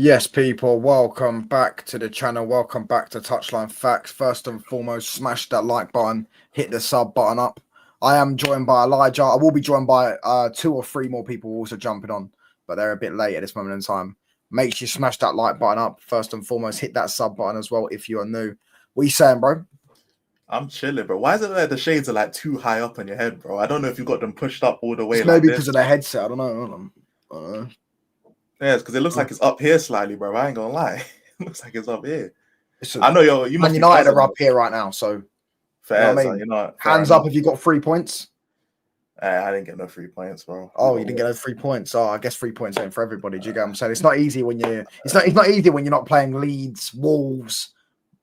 Yes, people, welcome back to the channel. Welcome back to Touchline Facts. First and foremost, smash that like button, hit the sub button up. I am joined by Elijah. I will be joined by 2 or 3 more people also jumping on, but they're a bit late at this moment in time. Make sure you smash that like button up. First and foremost, hit that sub button as well if you are new. What are you saying, bro? I'm chilling, bro. Why is it like the shades are like too high up on your head, bro? I don't know if you got them pushed up all the way It's like maybe this. because of the headset. I don't know. Yeah, because it looks like it's up here slightly, bro. I ain't gonna lie. It looks like it's up here. Listen, I know you must Man be United buzzing, are up bro. here right now, so you know Fair, what I so mean? you know, fair Hands enough. up if you got 3 points. I didn't get no 3 points, bro. Oh, you didn't get those 3 points. Oh, I guess 3 points ain't for everybody. Do you get what I'm saying? It's not easy when you're. It's not easy when you're not playing Leeds, Wolves.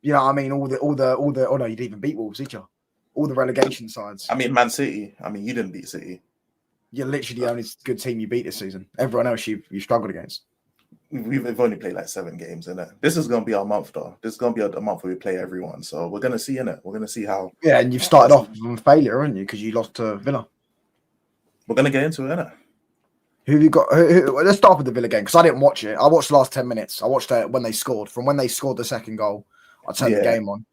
You know what I mean? All the. Oh no, you didn't even beat Wolves, did you? All the relegation sides. I mean, Man City. I mean, you didn't beat City. You're literally the only good team you beat this season. Everyone else you struggled against. We've only played like 7 games in it. This is gonna be our month, though. This is gonna be a month where we play everyone. So we're gonna see in it. We're gonna see how. Yeah, and you've started off with failure, haven't you? Because you lost to Villa. We're gonna get into it, innit? Who have you got? Let's start with the Villa game because I didn't watch it. I watched the last 10 minutes. I watched it when they scored. From when they scored the second goal, I turned the game on.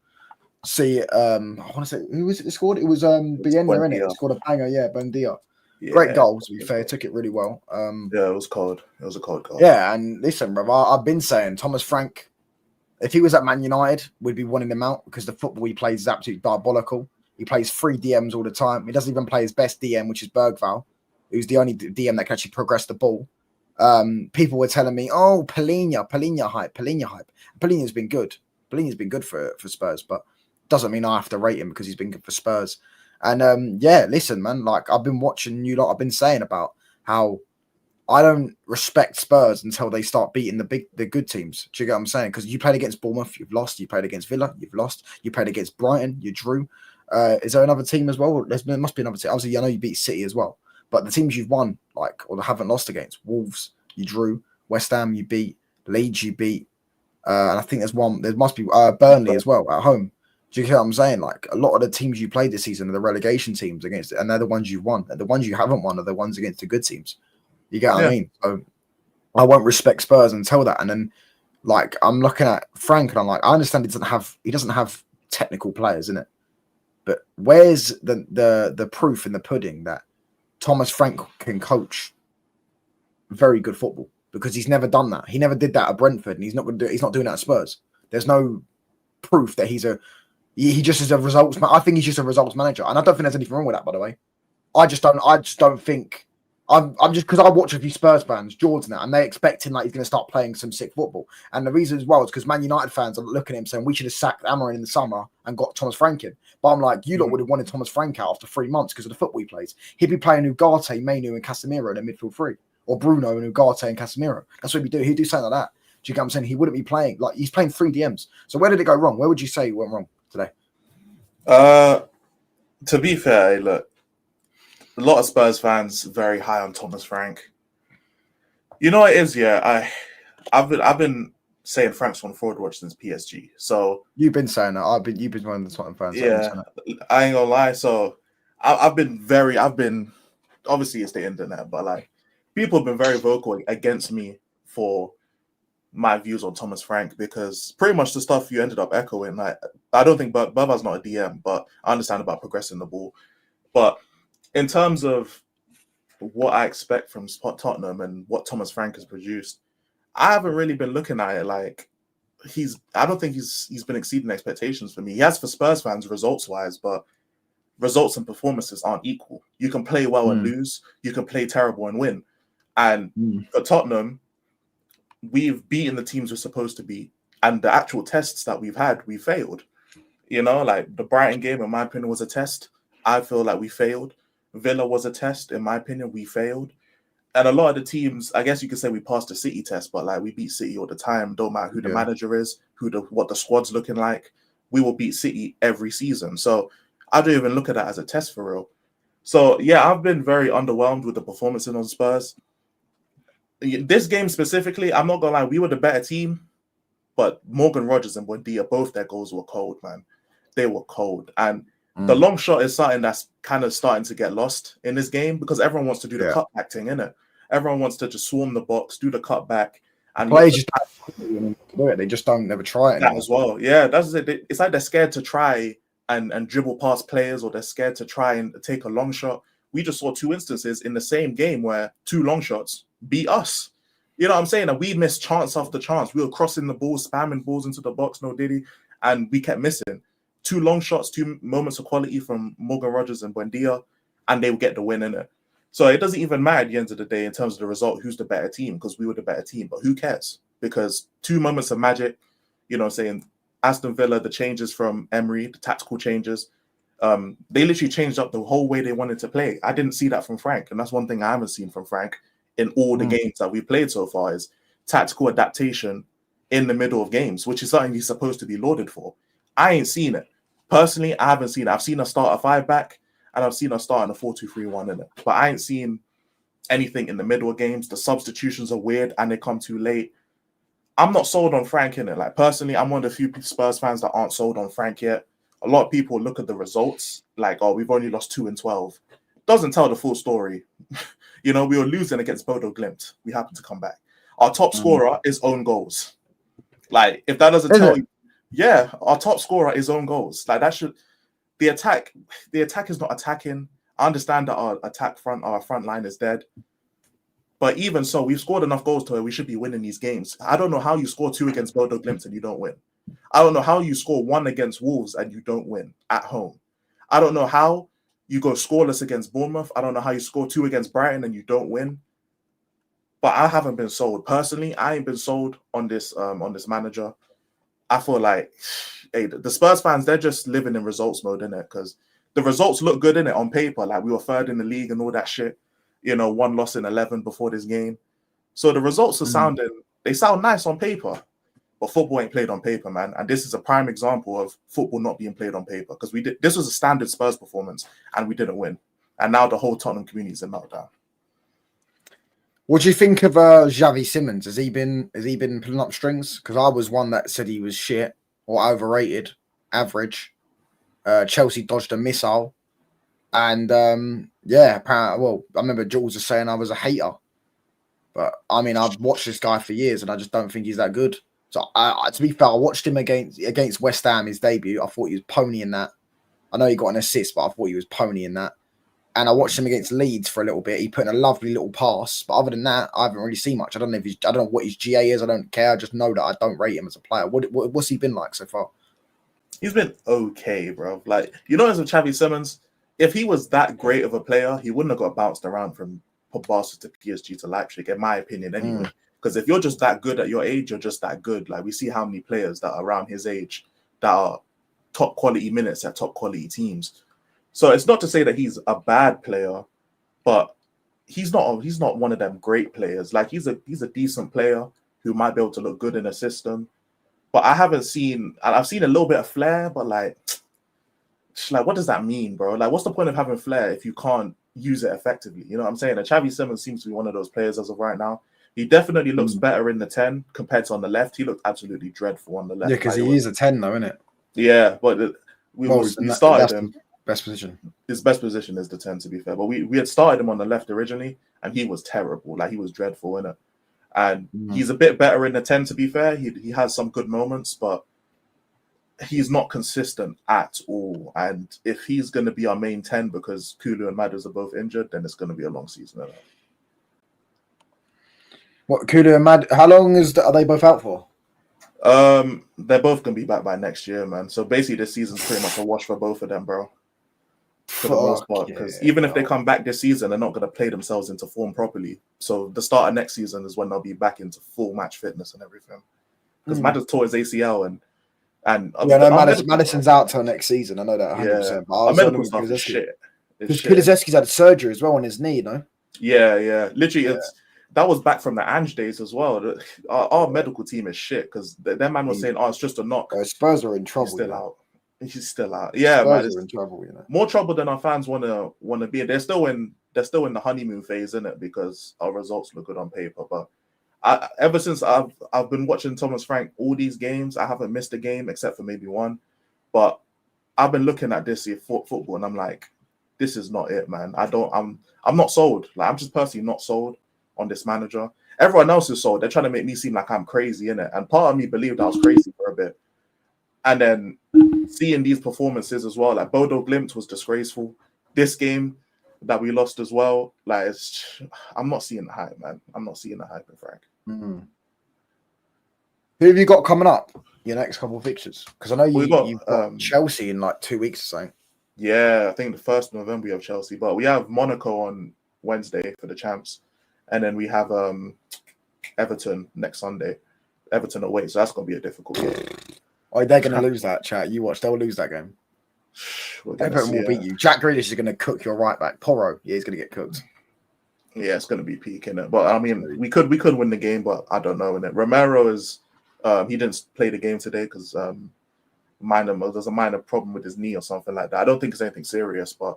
See, I want to say who was it that scored? It was Bielsa, innit? He scored a banger, yeah, Buendia. Yeah. Great goal, to be fair. Took it really well. Yeah, it was cold. It was a cold goal. Yeah, and listen, bro, I've been saying Thomas Frank, if he was at Man United, we'd be wanting him out because the football he plays is absolutely diabolical. He plays 3 DMs all the time. He doesn't even play his best DM, which is Bergvall, who's the only DM that can actually progress the ball. People were telling me, oh, Palhinha hype. Palhinha's been good. Palhinha's been good for Spurs, but doesn't mean I have to rate him because he's been good for Spurs. And yeah, listen, man, like I've been watching you lot. I've been saying about how I don't respect Spurs until they start beating the good teams. Do you get what I'm saying? Because you played against Bournemouth, you've lost. You played against Villa, you've lost. You played against Brighton, you drew. Is there another team as well? There must be another team. Obviously, I know you beat City as well. But the teams you've won, like, or haven't lost against, Wolves, you drew. West Ham, you beat. Leeds, you beat. And I think there must be Burnley as well at home. Do you hear what I'm saying? Like, a lot of the teams you played this season are the relegation teams against, and they're the ones you've won. And the ones you haven't won are the ones against the good teams. You get what I mean? So I won't respect Spurs until that. And then, like, I'm looking at Frank, and I'm like, I understand he doesn't have technical players in it, but where's the proof in the pudding that Thomas Frank can coach very good football? Because he's never done that. He never did that at Brentford, and he's not going to do it. He's not doing that at Spurs. There's no proof that he just is a results. I think he's just a results manager, and I don't think there's anything wrong with that. By the way, I just don't think. I'm just because I watch a few Spurs fans, Jordan, and they expecting like he's going to start playing some sick football. And the reason as well is because Man United fans are looking at him saying we should have sacked Amorim in the summer and got Thomas Frank in. But I'm like, you lot would have wanted Thomas Frank out after 3 months because of the football he plays. He'd be playing Ugarte, Mainu, and Casemiro in the midfield 3, or Bruno and Ugarte and Casemiro. That's what he'd do. He'd do something like that. Do you get what I'm saying? He wouldn't be playing like he's playing 3 DMs. So where did it go wrong? Where would you say it went wrong today? To be fair, look, a lot of Spurs fans very high on Thomas Frank. You know what it is, yeah. I've been saying Frank's on forward watch since PSG. So you've been saying that. You've been one of the Tottenham fans. Yeah, I ain't gonna lie. So I've been obviously it's the internet, but like people have been very vocal against me for my views on Thomas Frank because pretty much the stuff you ended up echoing. Like I don't think Bava's not a DM, but I understand about progressing the ball. But in terms of what I expect from Tottenham and what Thomas Frank has produced, I haven't really been looking at it like I don't think he's been exceeding expectations for me. He has for Spurs fans results wise, but results and performances aren't equal. You can play well and lose. You can play terrible and win. And for Tottenham, we've beaten the teams we're supposed to beat. And the actual tests that we've had, we failed. You know, like the Brighton game, in my opinion, was a test. I feel like we failed. Villa was a test. In my opinion, we failed. And a lot of the teams, I guess you could say we passed the City test, but like we beat City all the time. Don't matter who the manager is, what the squad's looking like. We will beat City every season. So I don't even look at that as a test for real. So yeah, I've been very underwhelmed with the performances on Spurs. This game specifically, I'm not gonna lie, we were the better team, but Morgan Rogers and Buendia, both their goals were cold, man. They were cold. And the long shot is something that's kind of starting to get lost in this game because everyone wants to do the cutback thing, innit? Everyone wants to just swarm the box, do the cutback, And look Players for just don't do it. They just don't never try it that anymore. as well. Yeah, that's it. It's like they're scared to try and dribble past players, or they're scared to try and take a long shot. We just saw 2 instances in the same game where 2 long shots beat us. You know what I'm saying? And we missed chance after chance. We were crossing the ball, spamming balls into the box, no diddy, and we kept missing. 2 long shots, 2 moments of quality from Morgan Rogers and Buendia, and they would get the win in it. So it doesn't even matter at the end of the day in terms of the result, who's the better team, because we were the better team. But who cares? Because 2 moments of magic, you know what I'm saying? Aston Villa, the changes from Emery, the tactical changes, they literally changed up the whole way they wanted to play. I didn't see that from Frank, and that's one thing I haven't seen from Frank in all the games that we played so far is tactical adaptation in the middle of games, which is something he's supposed to be lauded for. I ain't seen it. Personally, I haven't seen it. I've seen us start a 5 back, and I've seen us start in a 4-2-3-1 in it. But I ain't seen anything in the middle of games. The substitutions are weird, and they come too late. I'm not sold on Frank in it. Like, personally, I'm one of the few Spurs fans that aren't sold on Frank yet. A lot of people look at the results like, oh, we've only lost 2 in 12. Doesn't tell the full story. You know, we were losing against Bodo Glimt. We happened to come back. Our top scorer is own goals. Like, if that doesn't tell you, yeah, our top scorer is own goals. Like, that should the attack is not attacking. I understand that our front line is dead. But even so, we've scored enough goals to where we should be winning these games. I don't know how you score 2 against Bodo Glimt and you don't win. I don't know how you score 1 against Wolves and you don't win at home. I don't know how you go scoreless against Bournemouth. I don't know how you score 2 against Brighton and you don't win. But I haven't been sold. Personally, I ain't been sold on this manager. I feel like, hey, the Spurs fans, they're just living in results mode, innit? Because the results look good, innit, on paper. Like, we were 3rd in the league and all that shit. You know, 1 loss in 11 before this game. So the results are they sound nice on paper, but football ain't played on paper, man. And this is a prime example of football not being played on paper, because this was a standard Spurs performance and we didn't win. And now the whole Tottenham community is in meltdown. What do you think of Xavi Simons? Has he been pulling up strings? Because I was one that said he was shit or overrated, average. Chelsea dodged a missile. And apparently, well, I remember Jules was saying I was a hater, but I mean, I've watched this guy for years, and I just don't think he's that good. So, to be fair, I watched him against West Ham, his debut. I thought he was ponying that. I know he got an assist, but I thought he was ponying that. And I watched him against Leeds for a little bit. He put in a lovely little pass, but other than that, I haven't really seen much. I don't know what his GA is. I don't care. I just know that I don't rate him as a player. What's he been like so far? He's been okay, bro. Like, you know, as with Xavi Simons, if he was that great of a player, he wouldn't have got bounced around from Barca to PSG to Leipzig, in my opinion, anyway. Because if you're just that good at your age, you're just that good. Like, we see how many players that are around his age that are top quality minutes at top quality teams. So it's not to say that he's a bad player, but he's not one of them great players. Like, he's a decent player who might be able to look good in a system. But I've seen a little bit of flair, but like, what does that mean, bro? Like, what's the point of having flair if you can't use it effectively? You know what I'm saying? And Xavi Simons seems to be one of those players as of right now. He definitely looks better in the 10 compared to on the left. He looked absolutely dreadful on the left. Yeah, because he is a 10 though, isn't it? Yeah, but we started him. Best position. His best position is the 10, to be fair. But we had started him on the left originally, and he was terrible. Like, he was dreadful in it. And he's a bit better in the 10, to be fair. He has some good moments, but he's not consistent at all. And if he's going to be our main 10 because Kulu and Madders are both injured, then it's going to be a long season. What, Kulu and Mad? How long are they both out for? They're both going to be back by next year, man. So basically, this season's pretty much a wash for both of them, bro. For the most part, because even if they come back this season, they're not going to play themselves into form properly. So the start of next season is when they'll be back into full match fitness and everything. Because Madders tore his ACL and Madison's out till next season. I know that 100%. But our medical stuff is shit. Because Kulusevski's had surgery as well on his knee, you know? Yeah. Literally, that was back from the Ange days as well. Our medical team is shit because their man was saying, "Oh, it's just a knock." Spurs are in trouble. He's still out. Yeah, Spurs are in trouble. You know, more trouble than our fans want to be. They're still in the honeymoon phase, isn't it? Because our results look good on paper. But ever since I've been watching Thomas Frank all these games, I haven't missed a game except for maybe one. But I've been looking at this year football, and I'm like, this is not it, man. I'm not sold. Like, I'm just personally not sold. on this manager. Everyone else is sold. They're trying to make me seem like I'm crazy, innit? And part of me believed I was crazy for a bit. And then seeing these performances as well, like Bodo Glimt was disgraceful. This game that we lost as well, like I'm not seeing the hype, man. I'm not seeing the hype in Frank. Mm. Who have you got coming up? Your next couple of fixtures? Because I know you've got Chelsea in like 2 weeks or something. Yeah, I think the 1st of November we have Chelsea, but we have Monaco on Wednesday for the champs, and then we have Everton next Sunday. Everton away, so that's gonna be a difficult game. Oh, they're gonna lose that, chat. You watch, they'll lose that game. Everton will beat you. Jack Grealish is gonna cook your right back. Porro, yeah, he's gonna get cooked. Yeah, it's gonna be peak, innit? But I mean, we could win the game, but I don't know. And Romero is he didn't play the game today because there's a minor problem with his knee or something like that. I don't think it's anything serious, but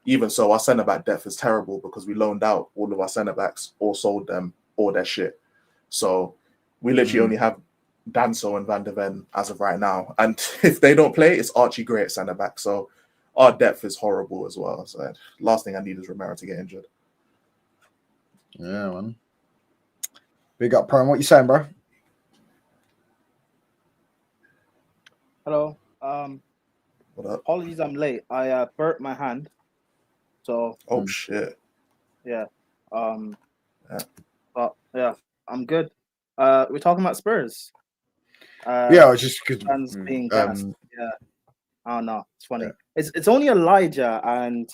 even so, our centre back depth is terrible because we loaned out all of our centre backs or sold them all their shit. So we literally only have Danso and Van der Ven as of right now. And if they don't play, it's Archie Gray at centre back. So our depth is horrible as well. So last thing I need is Romero to get injured. Yeah, man. Big up, Prime. What you saying, bro? Hello. What up? Apologies, I'm late. I burnt my hand. So. Oh shit. Yeah. But yeah, I'm good. We're talking about Spurs. Yeah, it's just good. Fans being gassed. Yeah. I don't know. It's funny. Yeah. It's only Elijah and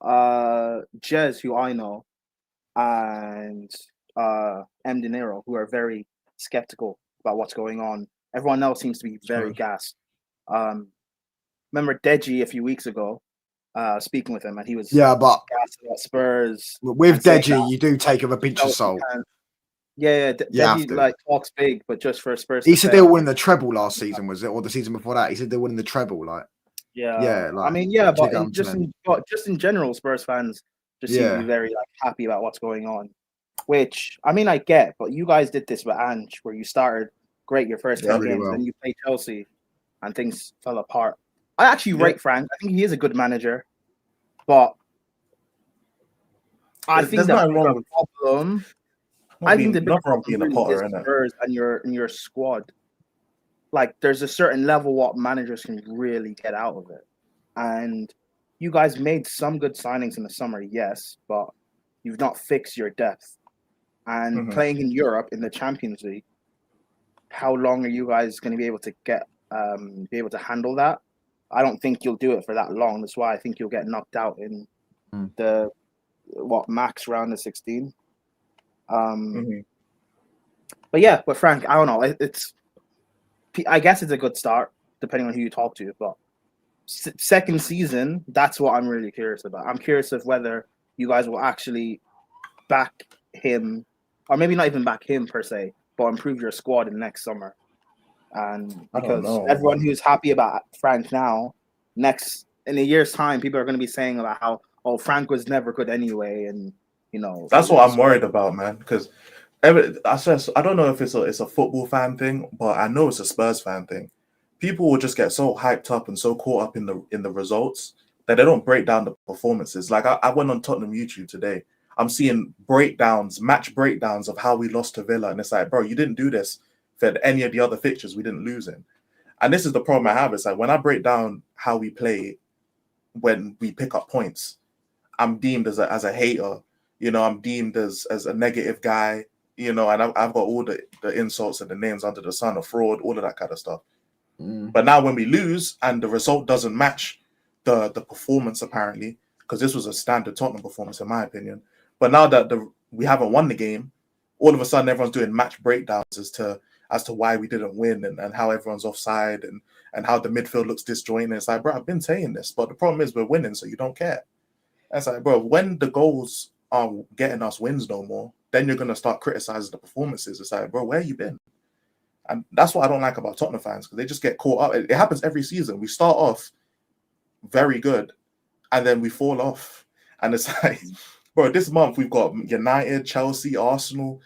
Jez, who I know, and M. De Niro, who are very skeptical about what's going on. Everyone else seems to be very gassed. Remember Deji a few weeks ago, speaking with him, and he was but gassed about Spurs. With Deji, you do take of a pinch of salt. Deji like talks big, but just for Spurs. He said they were winning the treble last season, was it, or the season before that? He said they were winning the treble, like. Yeah. Like, I mean, yeah, but just in general, Spurs fans just seem to be very happy about what's going on. Which I mean, I get, but you guys did this with Ange, where you started great your first 10 games, then you played Chelsea, and things fell apart. I actually rate Frank. I think he is a good manager, but I think the problem. I think the big problem is Spurs and your squad. Like, there's a certain level what managers can really get out of it, and you guys made some good signings in the summer, yes, but you've not fixed your depth. And playing in Europe in the Champions League, how long are you guys going to be able to handle that? I don't think you'll do it for that long. That's why I think you'll get knocked out in the max round of 16. But Frank, I don't know. I guess it's a good start depending on who you talk to. But second season, that's what I'm really curious about. I'm curious of whether you guys will actually back him, or maybe not even back him per se, but improve your squad in next summer. And because everyone who's happy about Frank now, in a year's time, people are going to be saying about how Frank was never good anyway, and that's what I'm worried about, man. Because I don't know if it's a football fan thing, but I know it's a Spurs fan thing. People will just get so hyped up and so caught up in the results that they don't break down the performances. Like I went on Tottenham YouTube today. I'm seeing match breakdowns of how we lost to Villa, and it's like, bro, you didn't do this for any of the other fixtures we didn't lose in. And this is the problem I have. It's like when I break down how we play when we pick up points, I'm deemed as a hater. I'm deemed as a negative guy. And I've got all the insults and the names under the sun, of fraud, all of that kind of stuff. But now when we lose and the result doesn't match the performance, apparently, because this was a standard Tottenham performance in my opinion. But now that we haven't won the game, all of a sudden everyone's doing match breakdowns as to why we didn't win and how everyone's offside and how the midfield looks disjointed. It's like, bro, I've been saying this, but the problem is we're winning, so you don't care. And it's like, bro, when the goals are getting us wins no more, then you're going to start criticizing the performances. It's like, bro, where you been? And that's what I don't like about Tottenham fans, because they just get caught up. It happens every season. We start off very good, and then we fall off. And it's like, bro, this month we've got United, Chelsea, Arsenal,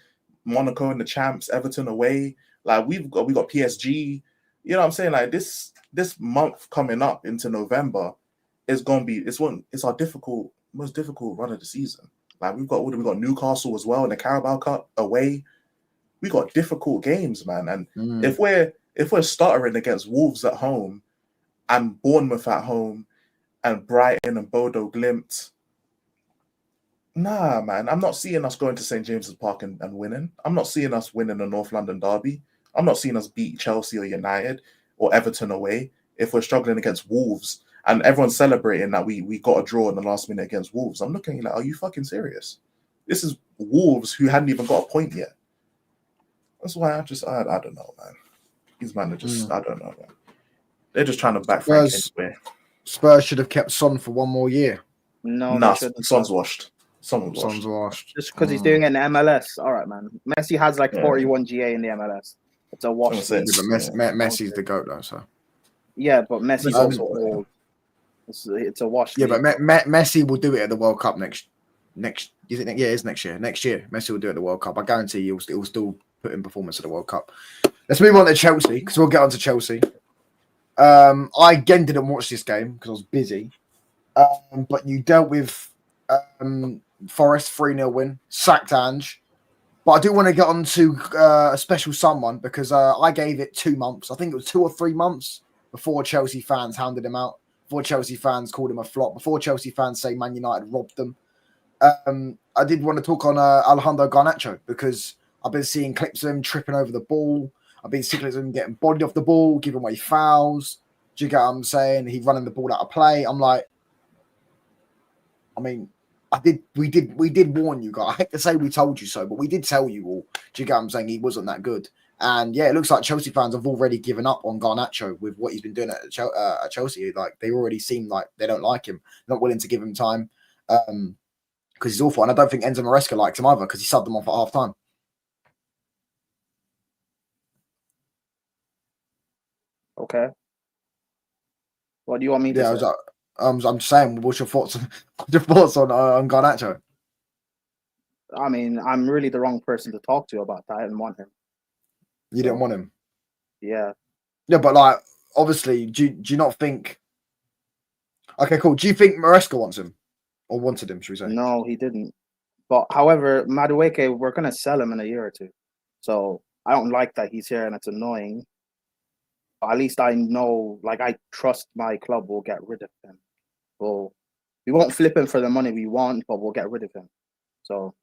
Monaco in the champs, Everton away. Like we got PSG. You know what I'm saying? Like this month coming up into November is gonna be it's our most difficult run of the season. Like we got Newcastle as well in the Carabao Cup away. We got difficult games, man. And if we're stuttering against Wolves at home and Bournemouth at home and Brighton and Bodo Glimt, nah, man, I'm not seeing us going to St. James's Park and winning. I'm not seeing us winning the North London derby. I'm not seeing us beat Chelsea or United or Everton away if we're struggling against Wolves and everyone's celebrating that we got a draw in the last minute against Wolves. I'm looking like, are you fucking serious? This is Wolves who hadn't even got a point yet. That's why I don't know, man. These men are just, I don't know, man. They're just trying to back Frank anyway. Spurs should have kept Son for one more year. No, Son's washed. Son's washed. Just because he's doing it in the MLS. All right, man. Messi has like 41 GA in the MLS. It's a wash. But Messi's the GOAT, though, so. Yeah, but Messi's also old. It's a wash. Yeah, but Messi will do it at the World Cup next. Is it? Yeah, it's next year. Next year, Messi will do it at the World Cup. I guarantee he'll still put in performance at the World Cup. Let's move on to Chelsea because we'll get on to Chelsea. I again didn't watch this game because I was busy. But you dealt with Forest 3-0 win, sacked Ange. But I do want to get on to a special someone because I gave it 2 months. I think it was 2 or 3 months before Chelsea fans hounded him out, before Chelsea fans called him a flop, before Chelsea fans say Man United robbed them. I did want to talk on Alejandro Garnacho because I've been seeing clips of him tripping over the ball. I've been seeing clips of him getting bodied off the ball, giving away fouls. Do you get what I'm saying? He's running the ball out of play. I'm like, I mean, we did warn you guys. I hate to say we told you so, but we did tell you all. Do you get what I'm saying? He wasn't that good. And yeah, it looks like Chelsea fans have already given up on Garnacho with what he's been doing at Chelsea. Like they already seem like they don't like him, not willing to give him time because he's awful. And I don't think Enzo Maresca likes him either because he subbed them off at half time. Okay. What do you want me to say? I'm just saying, what's your thoughts on Garnacho? I mean, I'm really the wrong person to talk to about that. I didn't want him. You didn't want him? Yeah. Yeah, but like, obviously, do you not think... Okay, cool. Do you think Maresca wants him? Or wanted him, should we say? No, he didn't. But however, Madueke, we're going to sell him in a year or two. So I don't like that he's here and it's annoying. But at least I know, like, I trust my club will get rid of him. Well, we won't flip him for the money we want, but we'll get rid of him. So...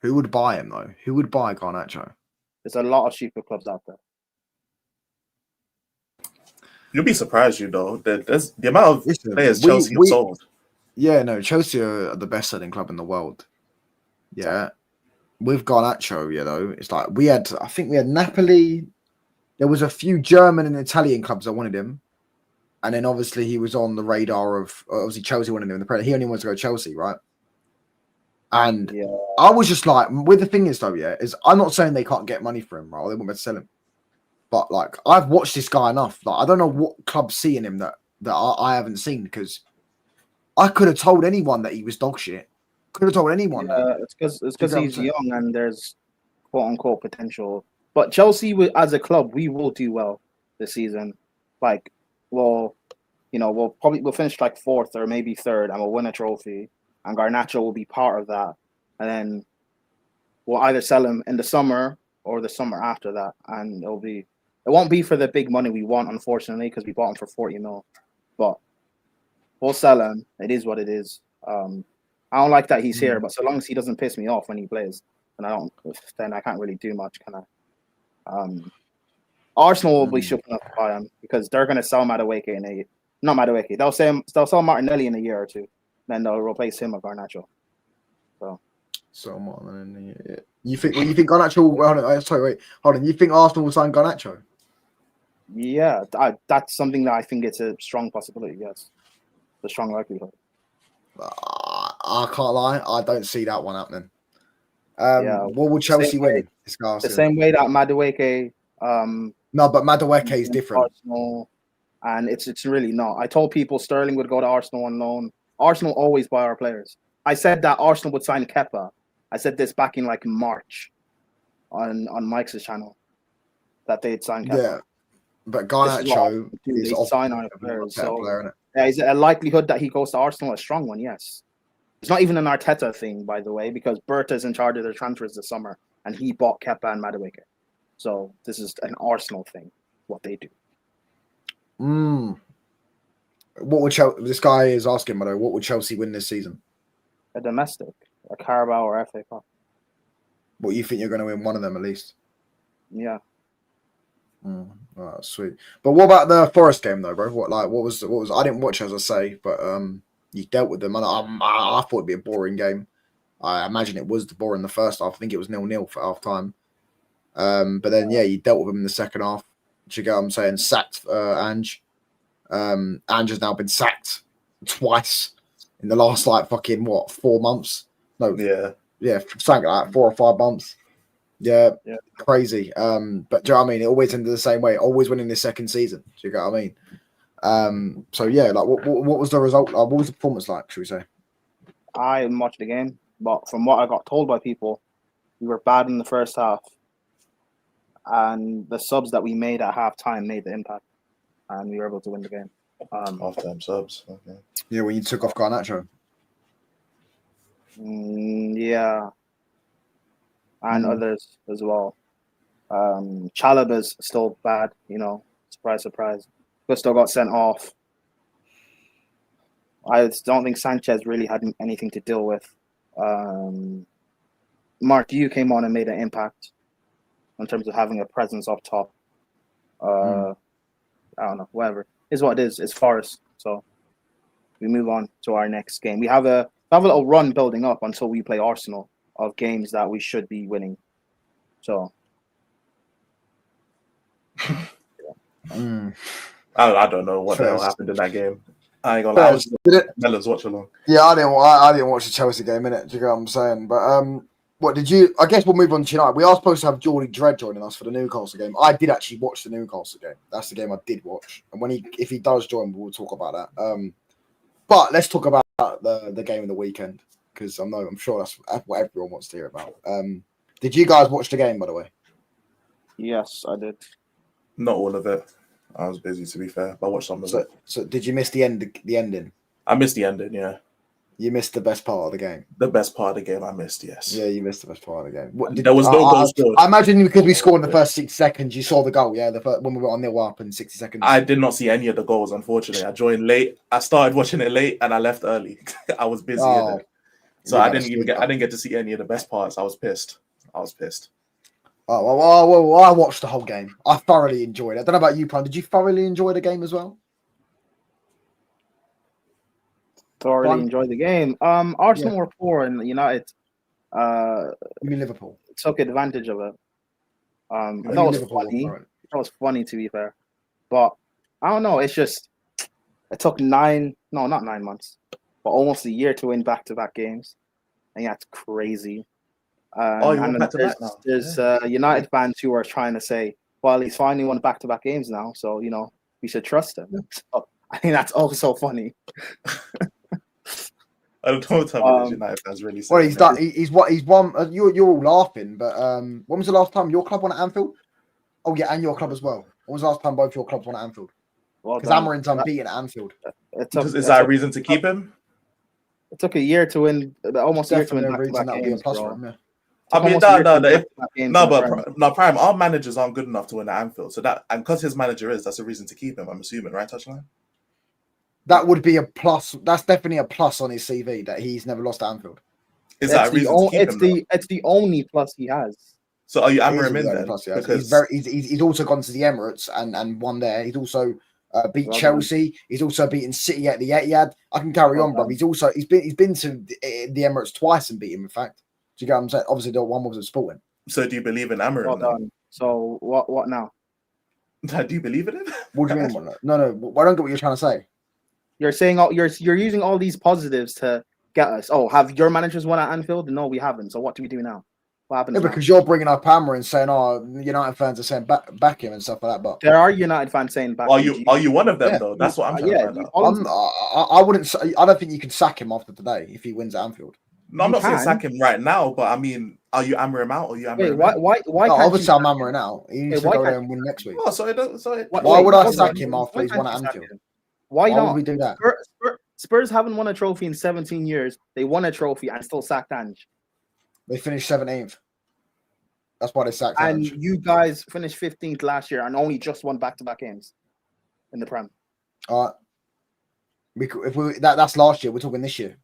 Who would buy him, though? Who would buy Garnacho? There's a lot of cheaper clubs out there. You'll be surprised, there's the amount of players Chelsea have sold. Yeah, no, Chelsea are the best-selling club in the world. Yeah. With Garnacho, it's like I think we had Napoli. There was a few German and Italian clubs that wanted him. And then obviously he was on the radar of, obviously Chelsea wanted him in the Premier. He only wants to go to Chelsea, right? And I was just like, with the thing is though, is I'm not saying they can't get money for him, right? Or they want me to sell him. But like, I've watched this guy enough. Like, I don't know what club's seeing him that I haven't seen because I could have told anyone that he was dog shit. Could have told anyone. Yeah, it's because he's young and there's quote unquote potential. But Chelsea, as a club, we will do well this season. Like, we'll finish like 4th or maybe 3rd, and we'll win a trophy. And Garnacho will be part of that. And then we'll either sell him in the summer or the summer after that. And it won't be for the big money we want, unfortunately, because we bought him for 40 mil. But we'll sell him. It is what it is. I don't like that he's here, but so long as he doesn't piss me off when he plays, then I can't really do much, can I? Arsenal will be shook enough to buy him because they're going to sell Madueke they'll sell Martinelli in a year or two. Then they'll replace him with Garnacho. You think Garnacho? Hold on. You think Arsenal will sign Garnacho? Yeah, that's something that I think it's a strong possibility. Yes, a strong likelihood. I can't lie. I don't see that one happening. What will Chelsea win? The same way that Madueke. No, but Madueke is different. Arsenal, and it's really not. I told people Sterling would go to Arsenal on loan. Arsenal always buy our players. I said that Arsenal would sign Kepa. I said this back in like March on Mike's channel that they'd sign Kepa. Yeah, but Garnacho is sign our players. So is it a likelihood that he goes to Arsenal? A strong one, yes. It's not even an Arteta thing, by the way, because Berta's in charge of their transfers this summer, and he bought Kepa and Madueke. So this is an Arsenal thing, what they do. What would this guy is asking, Mado, what would Chelsea win this season? A domestic, a Carabao or FA Cup. What, you think you're going to win one of them at least? Yeah. Oh, sweet. But what about the Forest game though, bro? What was? I didn't watch, as I say, but you dealt with them, and I thought it'd be a boring game. I imagine it was boring the first half. I think it was 0-0 for half time. But then you dealt with them in the second half. Do you get what I'm saying? Sacked Ange. Ange has now been sacked twice in the last 4 months. No, something like that, 4 or 5 months. Yeah, crazy. But do you know what I mean? It always ended the same way. Always winning the second season. Do you get what I mean? So yeah, like what was the result? What was the performance like? Should we say? I didn't watch the game, but from what I got told by people, we were bad in the first half, and the subs that we made at halftime made the impact, and we were able to win the game. Halftime subs. Okay. Yeah, when you took off Garnacho. Yeah. And others as well. Chalaba's still bad, surprise, surprise. Gusto got sent off. I don't think Sanchez really had anything to deal with. Mark, you came on and made an impact in terms of having a presence up top. I don't know, whatever. Is what it is. It's Forest. So we move on to our next game. We have a little run building up until we play Arsenal of games that we should be winning. So I don't know what the hell happened in that game. I ain't gonna lie. I was Melon's watch along. Yeah, I didn't watch the Chelsea game, innit? Do you get what I'm saying? But what did you? I guess we'll move on to United. We are supposed to have Geordie Dredd joining us for the Newcastle game. I did actually watch the Newcastle game. That's the game I did watch. And if he does join, we'll talk about that. But let's talk about the game of the weekend, because I'm sure that's what everyone wants to hear about. Did you guys watch the game, by the way? Yes, I did. Not all of it. I was busy, to be fair, but I watched some of it. So did you miss the ending? I missed the ending, yeah. You missed the best part of the game. The best part of the game I missed, yes. Yeah, you missed the best part of the game. There was no goal scored. I imagine because we scored in the first 6 seconds, you saw the goal, yeah, when we were on 0 up in 60 seconds. I did not see any of the goals, unfortunately. I joined late. I started watching it late, and I left early. I was busy, so I didn't get to see any of the best parts. I was pissed. Well, I watched the whole game. I thoroughly enjoyed it. I don't know about you, Prime. Did you thoroughly enjoy the game as well? Thoroughly enjoyed the game. Arsenal were poor, and United. You mean Liverpool? Took advantage of it. I thought it was funny. That was funny, to be fair, but I don't know. It's just it took not 9 months, but almost a year to win back-to-back games, and that's crazy. There's United fans who are trying to say, well, he's finally won back-to-back games now, so we should trust him. So, I think that's also funny. I don't know what time United fans really say. Well, he's done. He's won. You're all laughing, but when was the last time your club won at Anfield? Oh yeah, and your club as well. When was the last time both your clubs won at Anfield? Because Amarin's unbeaten at Anfield. Is that a reason to keep him? It took a year to win, almost a year to win back-to-back games, bro. I mean, Prime. Our managers aren't good enough to win at Anfield, so because his manager that's a reason to keep him. I'm assuming, right, Touchline? That would be a plus. That's definitely a plus on his CV that he's never lost at Anfield. Is that a reason to keep him? It's the only plus he has. So are you hammering him in then? Because he's also gone to the Emirates and won there. He's also beat Chelsea. He's also beaten City at the Etihad. I can carry on, bro. He's been to the Emirates twice and beat him. In fact, do you get what I'm saying? Obviously, the one was at Sporting. So do you believe in Amarin? So what now? Do you believe in it? What do you mean? No. I don't get what you're trying to say. You're saying you're using all these positives to get us. Oh, have your managers won at Anfield? No, we haven't. So what do we do now? What happens? Yeah, because you're bringing up Hammer and saying, "Oh, United fans are saying back him and stuff like that." But there are United fans saying back. Are you one of them though? That's what I'm trying to find out. I wouldn't. I don't think you can sack him after today if he wins at Anfield. No, I'm not saying sack him right now, but I mean, are you hammering him out or are you hammering him out? Why? No, obviously, I'm hammering out. He needs to go there and win next week. Oh, sorry. Why would I sack him after he's won at Anfield? Why would we do that? Spurs haven't won a trophy in 17 years. They won a trophy and still sacked Ange. They finished 17th. That's why they sacked And Ange. you guys finished 15th last year and only just won back-to-back games in the Prem. All right. That's last year. We're talking this year.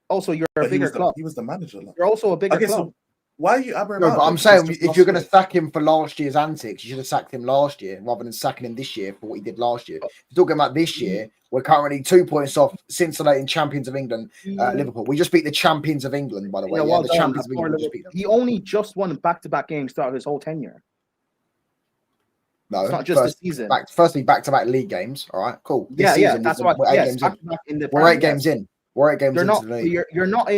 Also, you're a bigger club. He was the manager. You're also a bigger club. So why are you aberrating? No, but I'm saying if you're going to sack him for last year's antics, you should have sacked him last year rather than sacking him this year for what he did last year. If you're talking about this year, we're currently 2 points off Cincinnati champions of England, Liverpool. We just beat the champions of England, by the way. The champions of England just beat them. He only just won back-to-back games throughout his whole tenure. No, it's not just the season. Firstly, back-to-back league games. All right, cool. That's what. We're 8 games in. We're 8 games in. We're 8 games into the league. You're not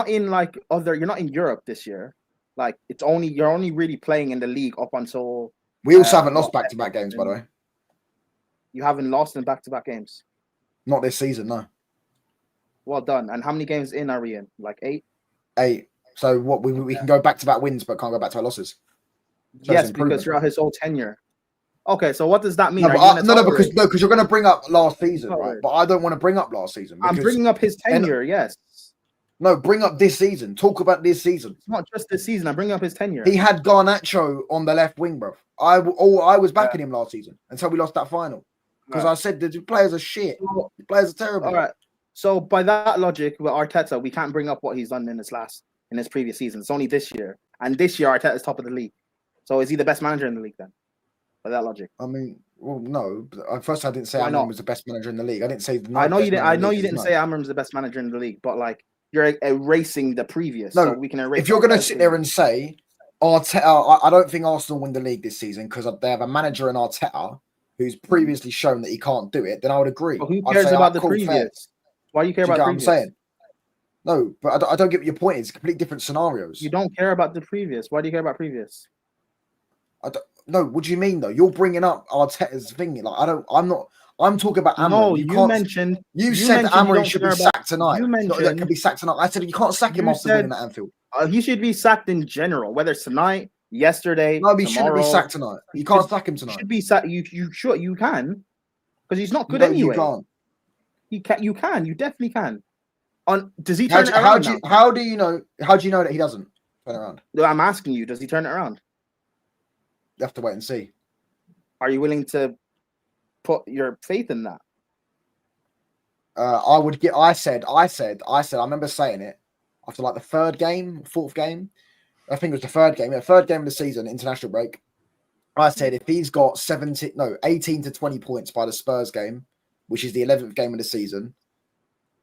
in Europe this year. Like you're only really playing in the league up until. We also haven't lost back-to-back games, by the way. You haven't lost in back-to-back games. Not this season, no. Well done. And how many games in are we in? Like 8. 8. So what? We can go back-to-back wins, but can't go back-to-back losses. So yes, because throughout his whole tenure. Okay, so what does that mean? Because you're going to bring up last season, right? But I don't want to bring up last season. I'm bringing up his tenure, yes. No, bring up this season. Talk about this season. It's not just this season. I'm bringing up his tenure. He had Garnacho on the left wing, bro. I was backing him last season until we lost that final. Because I said the players are shit. The players are terrible. All right. So by that logic, with Arteta, we can't bring up what he's done in his previous season. It's only this year. And this year, Arteta's top of the league. So is he the best manager in the league then? By that logic. I mean, well, no. But first, I didn't say Amram was the best manager in the league. I didn't say. I know you didn't say Amram's the best manager in the league, but like you're erasing the previous. No, so we can erase. If you're going to sit there and say Arteta, I don't think Arsenal win the league this season because they have a manager in Arteta who's previously shown that he can't do it. Then I would agree. Well, who cares about the previous? Fair. Why do you care about the previous? I'm saying. No, but I don't get what your point is. Completely different scenarios. You don't care about the previous. Why do you care about previous? No, what do you mean though? You're bringing up Arteta's thing. Like I'm talking about Amram. No, you said Amram should be sacked tonight. That could be sacked tonight. I said you can't sack him after winning at Anfield. He should be sacked in general, whether it's tonight, yesterday. No, he shouldn't be sacked tonight. You can't sack him tonight. Should be sacked. You can, because he's not good anyway. You can't. You definitely can. Does he turn it around? How do you know that he doesn't turn it around? I'm asking you. Does he turn it around? You have to wait and see. Are you willing to put your faith in that? I said. I remember saying it after like the fourth game. I think it was the third game. The third game of the season, international break. I said if he's got 18 to 20 points by the Spurs game, which is the 11th game of the season,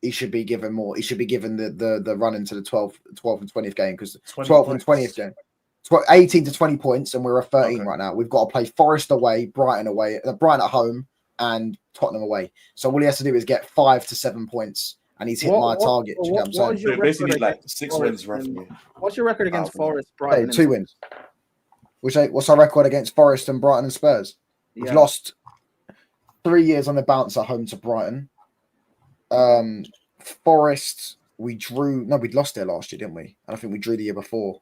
he should be given more. He should be given the run into the 12th and 20th game because 12th and 20th game. 18 to 20 points, and we're at 13 right now. We've got to play Forest away, Brighton at home, and Tottenham away. So all he has to do is get 5 to 7 points, and he's hit my target. Do you know what I'm saying? So basically, like 6 wins roughly. What's your record against Forest, Brighton? 2 wins. What's our record against Forest and Brighton and Spurs? We've lost 3 years on the bounce at home to Brighton. Forest, we drew. No, we'd lost there last year, didn't we? And I think we drew the year before.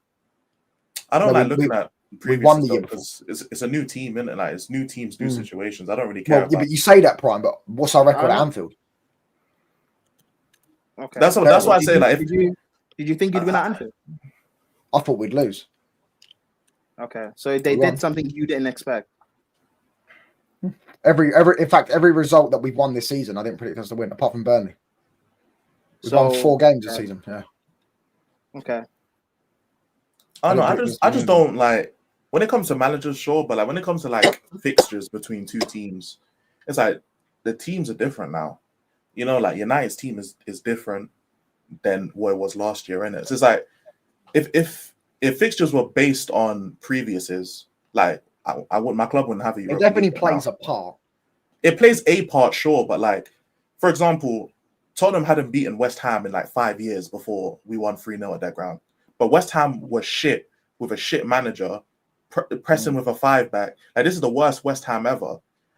I don't like looking at previous because it's a new team, isn't it? Like it's new teams, new situations. I don't really care. But you say that, Prime. But what's our record at Anfield? Okay, that's why I say like. Did you think you'd win at Anfield? I thought we'd lose. Okay, so they did something you didn't expect. In fact, every result that we've won this season, I didn't predict us to win, apart from Burnley. We've won 4 games this season. Yeah. Okay. I don't know. I just don't like when it comes to managers, sure, but like when it comes to like fixtures between 2 teams, it's like the teams are different now. You know, like United's team is different than what it was last year, innit? So it's like if fixtures were based on previous's, like my club wouldn't have it definitely plays a part. It plays a part, sure, but like for example, Tottenham hadn't beaten West Ham in like 5 years before we won 3-0 at their ground. But West Ham was shit with a shit manager, pressing with a 5-back. Like this is the worst West Ham ever.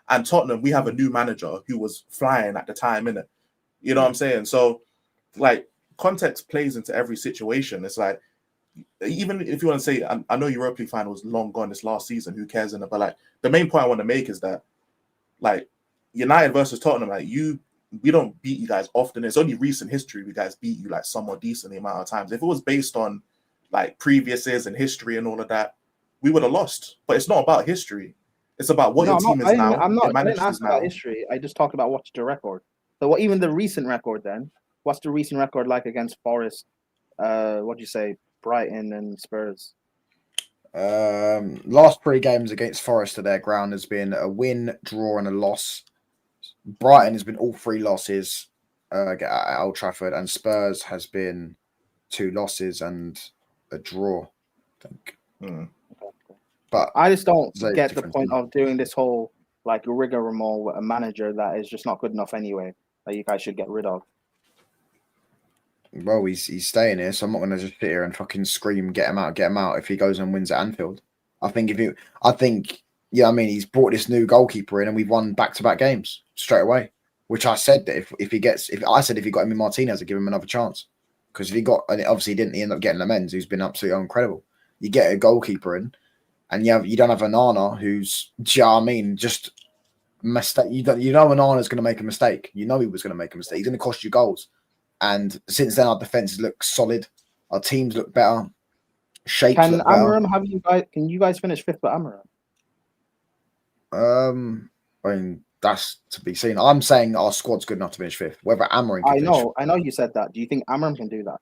And Tottenham, we have a new manager who was flying at the time, innit? You know what I'm saying? So, like, context plays into every situation. It's like, even if you want to say, I know Europa League final was long gone this last season, who cares? But like, the main point I want to make is that, like, United versus Tottenham, like, you we don't beat you guys often. It's only recent history we guys beat you like somewhat decently amount of times. If it was based on like previously and history and all of that, we would have lost. But it's not about history. It's about what your team is now. I didn't ask about history. I just talked about what's the record. So what? Even the recent record then? What's the recent record like against Forest? What do you say? Brighton and Spurs. Last 3 games against Forest at their ground has been a win, draw, and a loss. Brighton has been all 3 losses at Old Trafford, and Spurs has been 2 losses and a draw, I think. But I just don't get the point of doing this whole like rigmarole with a manager that is just not good enough anyway, that you guys should get rid of. Well, he's staying here, so I'm not going to just sit here and fucking scream, get him out if he goes and wins at Anfield. I think he's brought this new goalkeeper in and we've won back-to-back games straight away, which I said that if he got him in Martinez, I'd give him another chance. Because if he got, and obviously he end up getting Lamens, who's been absolutely incredible. You get a goalkeeper in and you don't have Onana who's, just mistake. You know Onana's going to make a mistake. You know he was going to make a mistake. He's going to cost you goals. And since then, our defenses look solid. Our teams look better. Shapes Can look better. Amarim can you guys finish 5th with Amarim? I mean, that's to be seen. I'm saying our squad's good enough to finish 5th. Whether Amarim can I know you said that. Do you think Amarim can do that?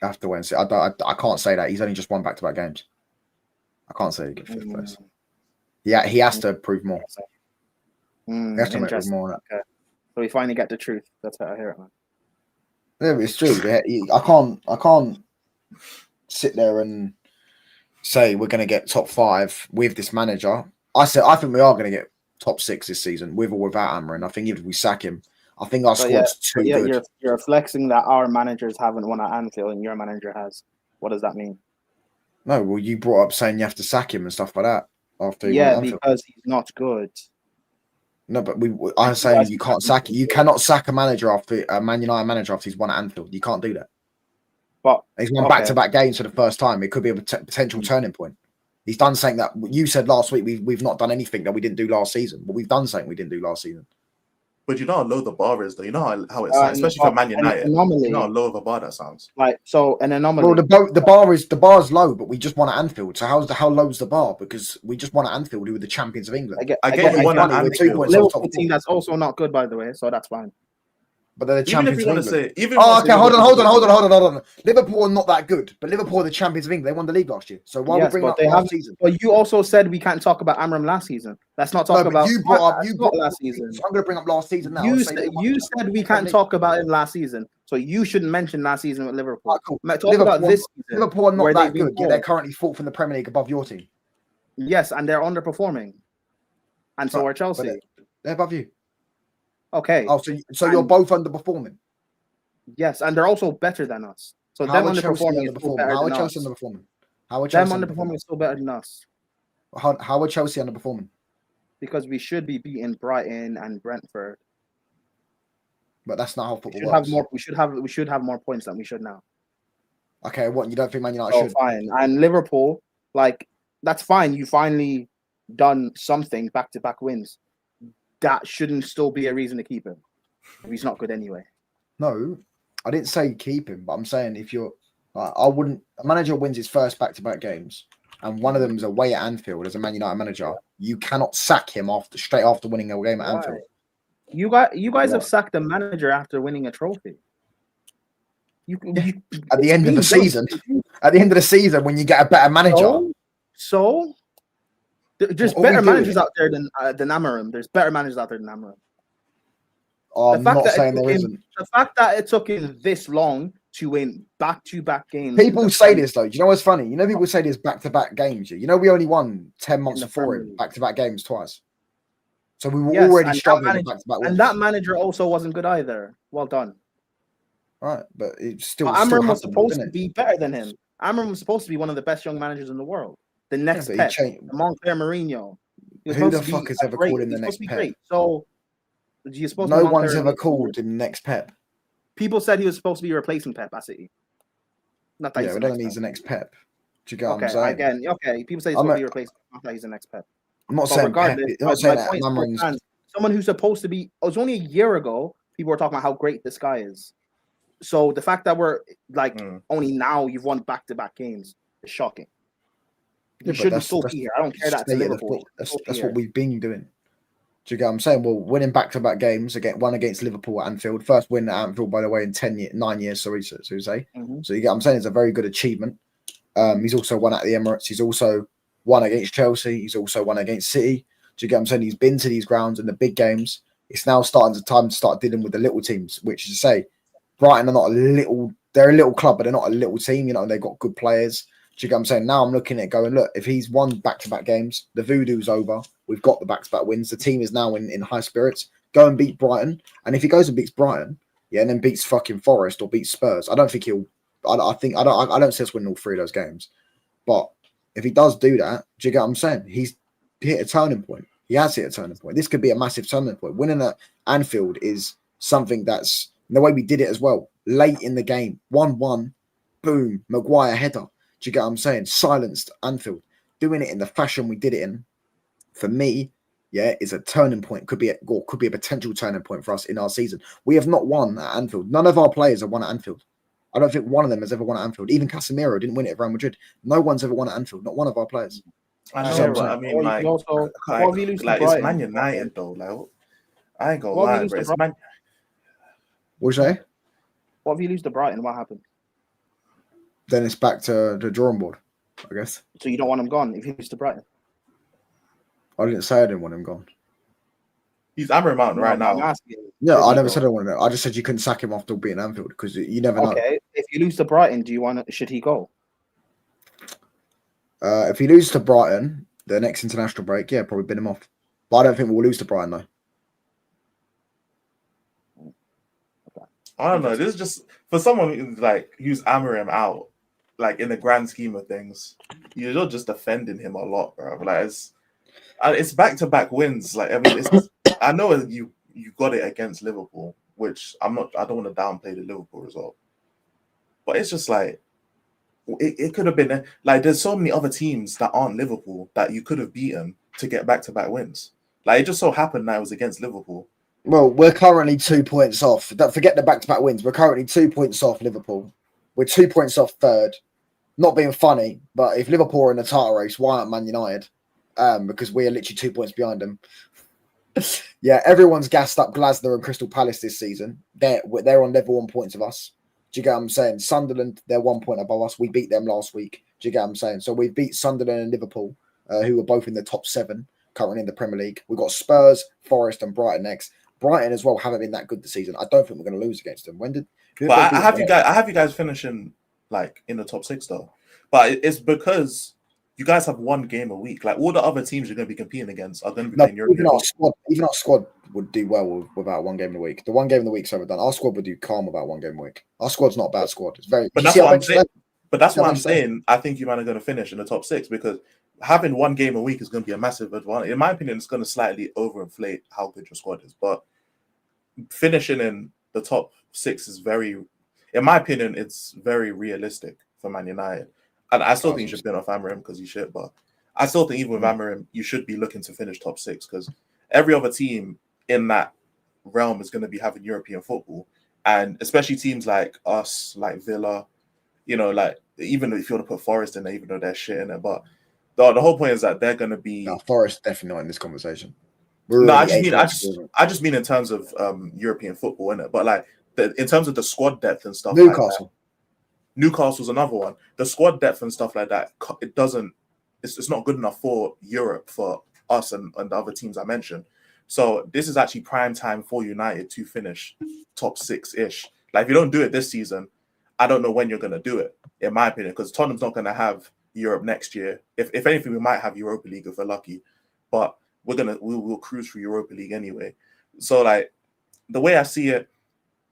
I have to wait and see. I can't say that. He's only just won back-to-back games. I can't say he get 5th place. Yeah, he has to prove more. He has to prove more. Okay. So we finally get the truth. That's how I hear it, man. Yeah, it's true. I can't sit there and say we're going to get top 5 with this manager. I think we are going to get top 6 this season, with or without Amarin. I think if we sack him, I think our squad's too good. You're flexing that our managers haven't won at Anfield and your manager has. What does that mean? No, well, you brought up saying you have to sack him and stuff like that. Because he's not good. No, but I'm saying you can't sack it. You cannot sack a manager after a Man United manager after he's won at Anfield. You can't do that. But he's won back-to-back games for the first time. It could be a potential turning point. He's done something that you said last week. We've not done anything that we didn't do last season, but we've done something we didn't do last season. But you know how low the bar is, though. You know how it sounds, especially for Man United. You know how low of a bar that sounds. Like, so an anomaly. Well, the bar is low, but we just won at Anfield. So how low is the bar? Because we just won at Anfield, who were the champions of England. I get you won at Anfield. Liverpool team that's also not good, by the way. So that's fine. But they're the champions of England. Hold on. Liverpool are not that good, but Liverpool are the champions of England. They won the league last year. So why are we bringing up last season? But you also said we can't talk about Amarim last season. Let's not talk about you brought last season. So I'm going to bring up last season now. You said we can't talk about him last season, so you shouldn't mention last season with Liverpool. Right, cool. Talk about this season. Liverpool are not that good. Yeah, they're currently 4th in the Premier League above your team. Yes, and they're underperforming, and so are Chelsea. They're above you. Okay. Oh, so you're both underperforming. Yes, and they're also better than us. So them underperforming is still better than us. How are Chelsea underperforming? Them underperforming is still better than us. How are Chelsea underperforming? Because we should be beating Brighton and Brentford. But that's not how football works. We should have more points than we should now. Okay, what? You don't think Man United should? Fine. And Liverpool, that's fine. You finally done something, back-to-back wins. That shouldn't still be a reason to keep him. He's not good anyway. No. I didn't say keep him, but I'm saying if you're, I wouldn't. A manager wins his first back-to-back games, and one of them is away at Anfield as a Man United manager. You cannot sack him straight after winning a game at Anfield. You guys have sacked the manager after winning a trophy. At the end of the season, when you get a better manager. So there's better managers out there than Amarim. There's better managers out there than Amarim. I'm not saying there isn't. The fact that it took him this long to win back-to-back games. People say this, though. Do you know what's funny? You know, people say this back-to-back games. You know, we only won 10 months before him, back-to-back games twice. So we were already struggling with back-to-back wins. And that manager also wasn't good either. Well done. Right, but it's still. Amarim was supposed to be better than him. Amarim was supposed to be one of the best young managers in the world. The next Pep, Montclair Mourinho. Who the fuck has ever called him the next Pep? So no one's ever called him the next Pep. People said he was supposed to be replacing Pep at City. Not that I don't think he's the next Pep. Do you get what I'm saying? Okay. People say he's supposed to be replacing. Not that he's the next Pep. I'm not saying Pep. I'm not saying that someone who's supposed to be. It was only a year ago. People were talking about how great this guy is. So the fact that we're like only now you've won back-to-back games is shocking. You shouldn't still be here. I don't care that it's Liverpool. That's what we've been doing. Do you get what I'm saying? Well, winning back-to-back games, one against Liverpool at Anfield. First win at Anfield, by the way, in 9 years, sorry, so say. So you get what I'm saying? It's a very good achievement. He's also won at the Emirates. He's also won against Chelsea. He's also won against City. Do you get what I'm saying? He's been to these grounds in the big games. It's now time to start dealing with the little teams, which is to say, Brighton are not a little, they're a little club, but they're not a little team. You know, they've got good players. Do you get what I'm saying? Now I'm looking at going, look, if he's won back-to-back games, the voodoo's over. We've got the back-to-back wins. The team is now in high spirits. Go and beat Brighton. And if he goes and beats Brighton, and then beats fucking Forest or beats Spurs, I don't think he'll. I don't see us winning all 3 of those games. But if he does do that, do you get what I'm saying? He's hit a turning point. He has hit a turning point. This could be a massive turning point. Winning at Anfield is something that's the way we did it as well. Late in the game, 1-1, boom, Maguire header. Do you get what I'm saying? Silenced Anfield. Doing it in the fashion we did it in, for me, is a turning point. Could be a potential turning point for us in our season. We have not won at Anfield. None of our players have won at Anfield. I don't think one of them has ever won at Anfield. Even Casemiro didn't win it at Real Madrid. No one's ever won at Anfield. Not one of our players. I know, but I mean, it's Man United though. Like, I ain't gonna lie, bro. It's Man. What'd you say? What if you lose to Brighton? What happened? Then it's back to the drawing board, I guess. So you don't want him gone if you lose to Brighton? I didn't say I didn't want him gone. He's Amber Mountain right now. No, I never said I wanted him. I just said you couldn't sack him after beating Anfield because you never know. Okay, if you lose to Brighton, should he go? If he loses to Brighton, the next international break, probably bin him off. But I don't think we'll lose to Brighton though. I don't know. This is just for someone who's who's Amarim out, like in the grand scheme of things, you're just defending him a lot, bro. Like it's back-to-back wins. Like I mean, I know you got it against Liverpool, which I don't want to downplay the Liverpool result, but it's just like it could have been like there's so many other teams that aren't Liverpool that you could have beaten to get back-to-back wins. Like it just so happened that it was against Liverpool. Well, we're currently 2 points off. Don't forget the back-to-back wins. We're currently 2 points off Liverpool. We're 2 points off third. Not being funny, but if Liverpool are in the title race, why aren't Man United? Because we are literally 2 points behind them. Everyone's gassed up Glasgow and Crystal Palace this season. They're on level 1 points of us. Do you get what I'm saying? Sunderland, they're 1 point above us. We beat them last week. Do you get what I'm saying? So we beat Sunderland and Liverpool, who are both in the top 7 currently in the Premier League. We've got Spurs, Forest, and Brighton next. Brighton as well haven't been that good this season. I don't think we're going to lose against them. I have you guys finishing like in the top 6 though. But it's because you guys have 1 game a week. Like all the other teams you're going to be competing against are going to be playing European. Even our squad would do well without 1 game in a week. The 1 game in the week's overdone. Our squad would do calm without 1 game a week. Our squad's not a bad squad. It's very. But that's what I'm saying. But that's what I'm saying. I think you might are going to finish in the top 6 because having 1 game a week is going to be a massive advantage. In my opinion, it's going to slightly overinflate how good your squad is. But finishing in the top 6 is very, in my opinion, it's very realistic for Man United. And I still think you should spin off Amarim because he's shit. But I still think even with Amarim, you should be looking to finish top 6 because every other team in that realm is going to be having European football. And especially teams like us, like Villa, like even if you want to put Forest in there, even though they're shit in it. But the whole point is that they're going to be. No, Forest definitely not in this conversation. I just mean in terms of European football, innit? But like in terms of the squad depth and stuff. Newcastle. Like that, Newcastle's another one. The squad depth and stuff like that, it's not good enough for Europe for us and the other teams I mentioned. So this is actually prime time for United to finish top 6-ish. Like if you don't do it this season, I don't know when you're going to do it, in my opinion, because Tottenham's not going to have Europe next year. If anything, we might have Europa League if we're lucky, but we'll cruise through Europa League anyway. So like the way I see it,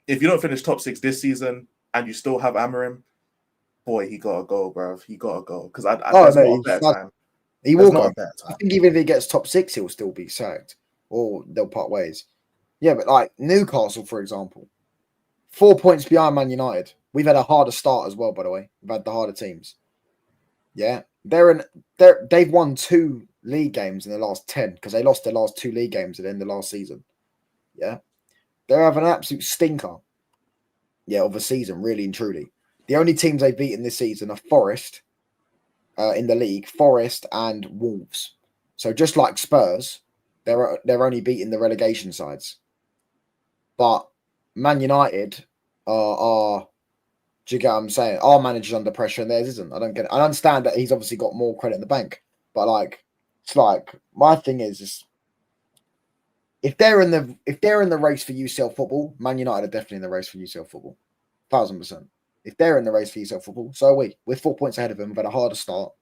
if you don't finish top 6 this season and you still have Amarim, boy, he gotta go, bro. He gotta go because he will go. I think even if he gets top 6, he'll still be sacked or they'll part ways. Yeah, but like Newcastle, for example, 4 points behind Man United. We've had a harder start as well, by the way. We've had the harder teams. Yeah, they've won 2 league games in the last 10 because they lost their last 2 league games at the end of last season. Yeah. They're having an absolute stinker. Yeah, of a season, really and truly. The only teams they've beaten this season are Forest in the league, Forest and Wolves. So just like Spurs, they're only beating the relegation sides. But Man United are do you get what I'm saying? Our manager's under pressure and theirs isn't. I don't get it. I understand that he's obviously got more credit in the bank, but like it's like my thing is if they're in the race for UCL football, Man United are definitely in the race for UCL football, 1,000%. If they're in the race for UCL football, so are we. We're 4 points ahead of them. We've had a harder start.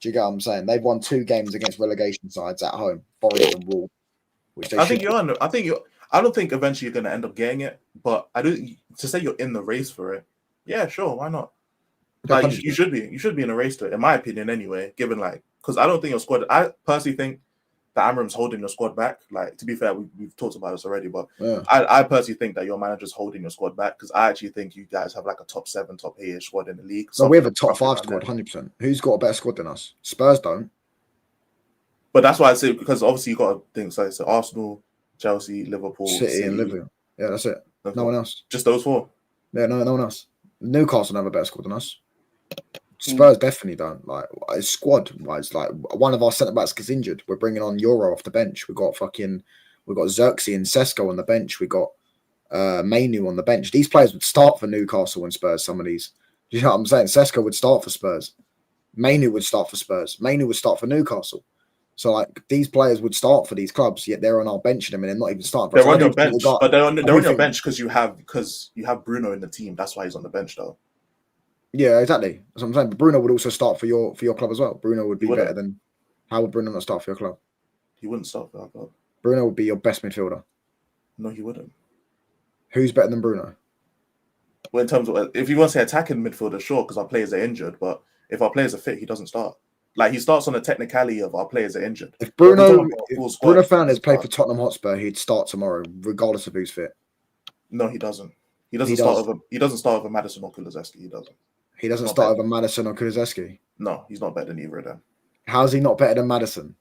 Do you get what I'm saying? They've won 2 games against relegation sides at home, Forest and Wolves. Which I think you're on. I don't think eventually you're going to end up getting it, but I do. To say you're in the race for it, yeah, sure, why not? Like you should be. You should be in a race to it, in my opinion, anyway. Given because I don't think your squad. I personally think that Amram's holding your squad back. Like to be fair, we've talked about this already, but yeah. I personally think that your manager's holding your squad back because I actually think you guys have like a top 7, top 8 squad in the league. So we have a top 5 squad, 100%. Who's got a better squad than us? Spurs don't. But that's why I say because obviously you got to think so. It's Arsenal, Chelsea, Liverpool, City and Liverpool. Yeah, that's it. Okay. No one else. Just those 4. Yeah, no one else. Newcastle have a better squad than us. Spurs definitely don't. Like squad wise, like one of our centre backs gets injured. We're bringing on Euro off the bench. We've got Xerxes and Sesko on the bench. We got Mainu on the bench. These players would start for Newcastle and Spurs. Some of these, you know what I'm saying? Sesko would start for Spurs. Mainu would start for Spurs. Mainu would start for Newcastle. So like these players would start for these clubs, yet they're on our bench and they're not even starting. They're on your bench, but they're on your bench because you have Bruno in the team. That's why he's on the bench, though. Yeah, exactly. That's what I'm saying. But Bruno would also start for your club as well. Bruno would be better than. How would Bruno not start for your club? He wouldn't start for our club. Bruno would be your best midfielder. No, he wouldn't. Who's better than Bruno? Well, in terms of if you want to say attacking midfielder, sure, because our players are injured. But if our players are fit, he doesn't start. Like he starts on the technicality of our players are injured. If Bruno Fernandes played for Tottenham Hotspur, he'd start tomorrow, regardless of who's fit. No, he doesn't. He doesn't start over Maddison or Kulusevski. He doesn't. He doesn't start over Maddison or Kulusevski. No, he's not better than either of them. How's he not better than Maddison?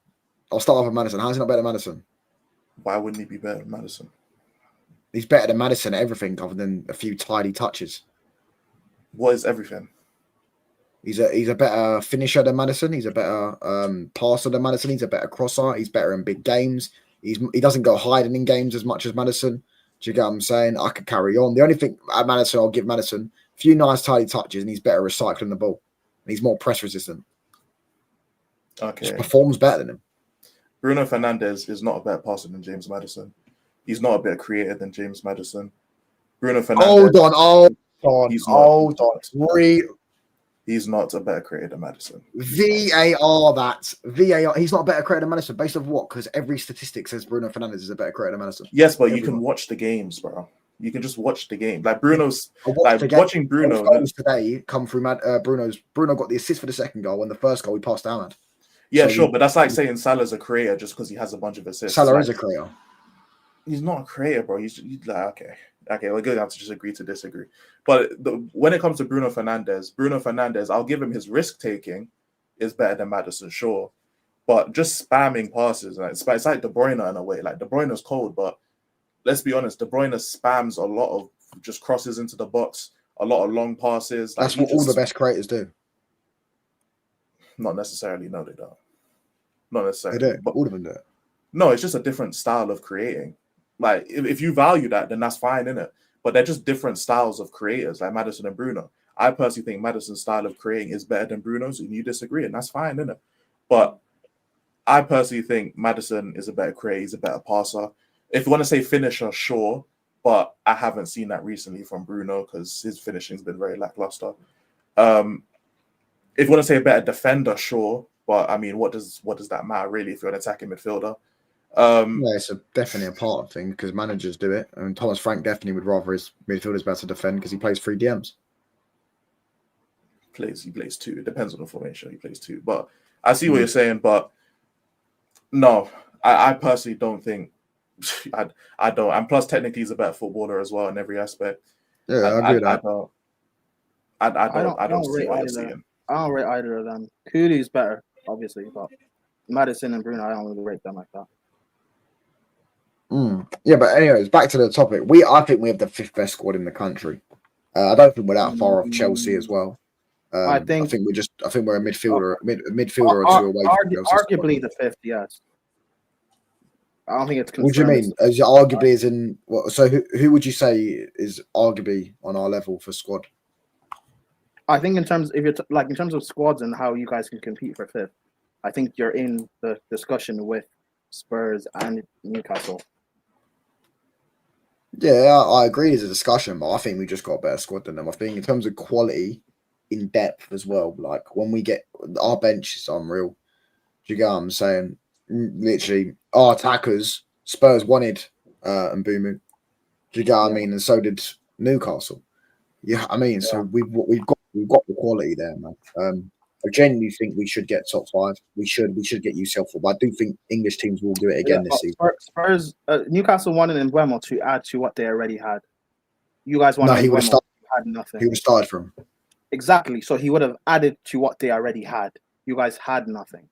I'll start off with Maddison. How's he not better than Maddison? Why wouldn't he be better than Maddison? He's better than Maddison at everything other than a few tidy touches. What is everything? He's a better finisher than Maddison. He's a better passer than Maddison. He's a better crosser. He's better in big games. He doesn't go hiding in games as much as Maddison. Do you get what I'm saying? I could carry on. The only thing at Maddison, I'll give Maddison a few nice tidy touches, and he's better recycling the ball. And he's more press resistant. Okay. Just performs better than him. Bruno Fernandes is not a better passer than James Maddison. He's not a better creator than James Maddison. Bruno Fernandes. Hold on. He's not a better creator than Maddison. VAR. He's not a better creator than Maddison. Based on what? Because every statistic says Bruno Fernandes is a better creator than Maddison. Yes, but you can watch the games, bro. You can just watch the game. Like watching Bruno. Goals today come through Bruno got the assist for the second goal, and the first goal he passed down. Yeah, so sure, but that's like saying Salah's a creator just because he has a bunch of assists. Salah is a creator. He's not a creator, bro. He's like, okay, we're going to have to just agree to disagree. But when it comes to Bruno Fernandes, I'll give him his risk taking is better than Maddison, sure. But just spamming passes, it's like De Bruyne in a way. Like De Bruyne's cold, but let's be honest, De Bruyne spams a lot of just crosses into the box, a lot of long passes. That's what all the best creators do. Not necessarily, no, they don't. Not necessarily. They do, but all of them do it. No, it's just a different style of creating. Like, if you value that, then that's fine, innit? But they're just different styles of creators, like Maddison and Bruno. I personally think Maddison's style of creating is better than Bruno's, and you disagree, and that's fine, innit? But I personally think Maddison is a better creator, he's a better passer. If you want to say finisher, sure, but I haven't seen that recently from Bruno because his finishing's been very lackluster. If you want to say a better defender, sure, but I mean, what does that matter really if you're an attacking midfielder? Yeah, it's definitely a part of thing because managers do it, and Thomas Frank definitely would rather his midfielders better defend because he plays 3 DMs. He plays 2. It depends on the formation. He plays 2, but I see what you're saying. But no, I personally don't think. I don't. And plus, technically, he's a better footballer as well in every aspect. Yeah, I agree with that. I don't see what you're seeing. I don't rate either of them. Cooley's better, obviously, but Madison and Bruno, I don't really rate them like that. Yeah, but anyways, back to the topic. I think we have the 5th best squad in the country. I don't think we're that far off Chelsea as well. I think we're a midfielder, midfielder or two away from Chelsea. Arguably the 5th, yes. I don't think it's confirmed. What do you mean? As arguably as in what? So who would you say is arguably on our level for squad? I think in terms of squads and how you guys can compete for 5th, I think you're in the discussion with Spurs and Newcastle. Yeah, I agree. There's a discussion, but I think we just got a better squad than them. I think in terms of quality, in depth as well. Like when we get our bench is unreal. Do you get what I'm saying? Literally, our attackers, Spurs wanted Mbumu. Do you get what I mean? And so did Newcastle. Yeah, I mean, so we've got the quality there, man. I genuinely think we should get top 5. We should get UCL for, but I do think English teams will do it again this season. Spurs, Newcastle wanted Mbeumo to add to what they already had. You guys wanted he would have started. Had nothing. He would have started from. Exactly. So he would have added to what they already had. You guys had nothing.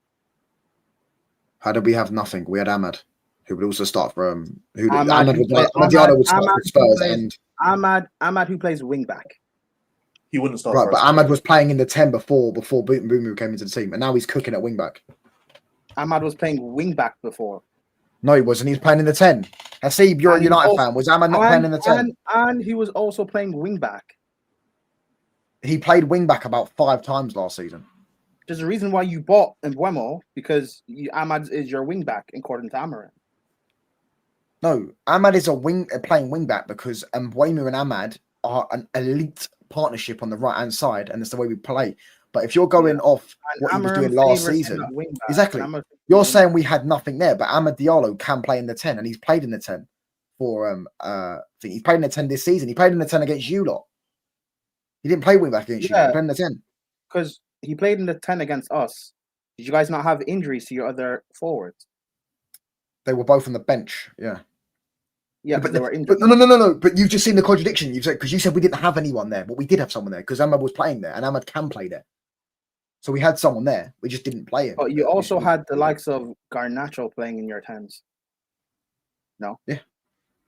How did we have nothing? We had Ahmad, who would also start from. Ahmad would start for Spurs and Ahmad who plays wing back. He wouldn't start. Right, but Ahmad was playing in the 10 before Boomer came into the team, and now he's cooking at wing back. Ahmad was playing wing back before. No, he wasn't. He was playing in the 10. I see you're a United fan. Was Ahmad not playing in the 10? And he was also playing wing back. He played wing back about 5 times last season. There's a reason why you bought Mbeumo, because Ahmad is your wing back, according to Amarin. No, Ahmad is playing wing back because Mbeumo and Ahmad are an elite partnership on the right hand side, and it's the way we play. But if you're going off what he was doing last season, exactly, you're saying we had nothing there. But Amad Diallo can play in the 10, and he's played in the 10 for I think he's played in the 10 this season. He played in the 10 against you lot. He didn't play wing back against you. He played in the 10 because he played in the 10 against us. Did you guys not have injuries to your other forwards? They were both on the bench. Yeah, but they were injured. No. But you've just seen the contradiction. You've said because you said we didn't have anyone there, but we did have someone there because Ahmad was playing there, and Ahmad can play there. So we had someone there. We just didn't play him. But you also had the likes of Garnacho playing in your 10s. No. Yeah,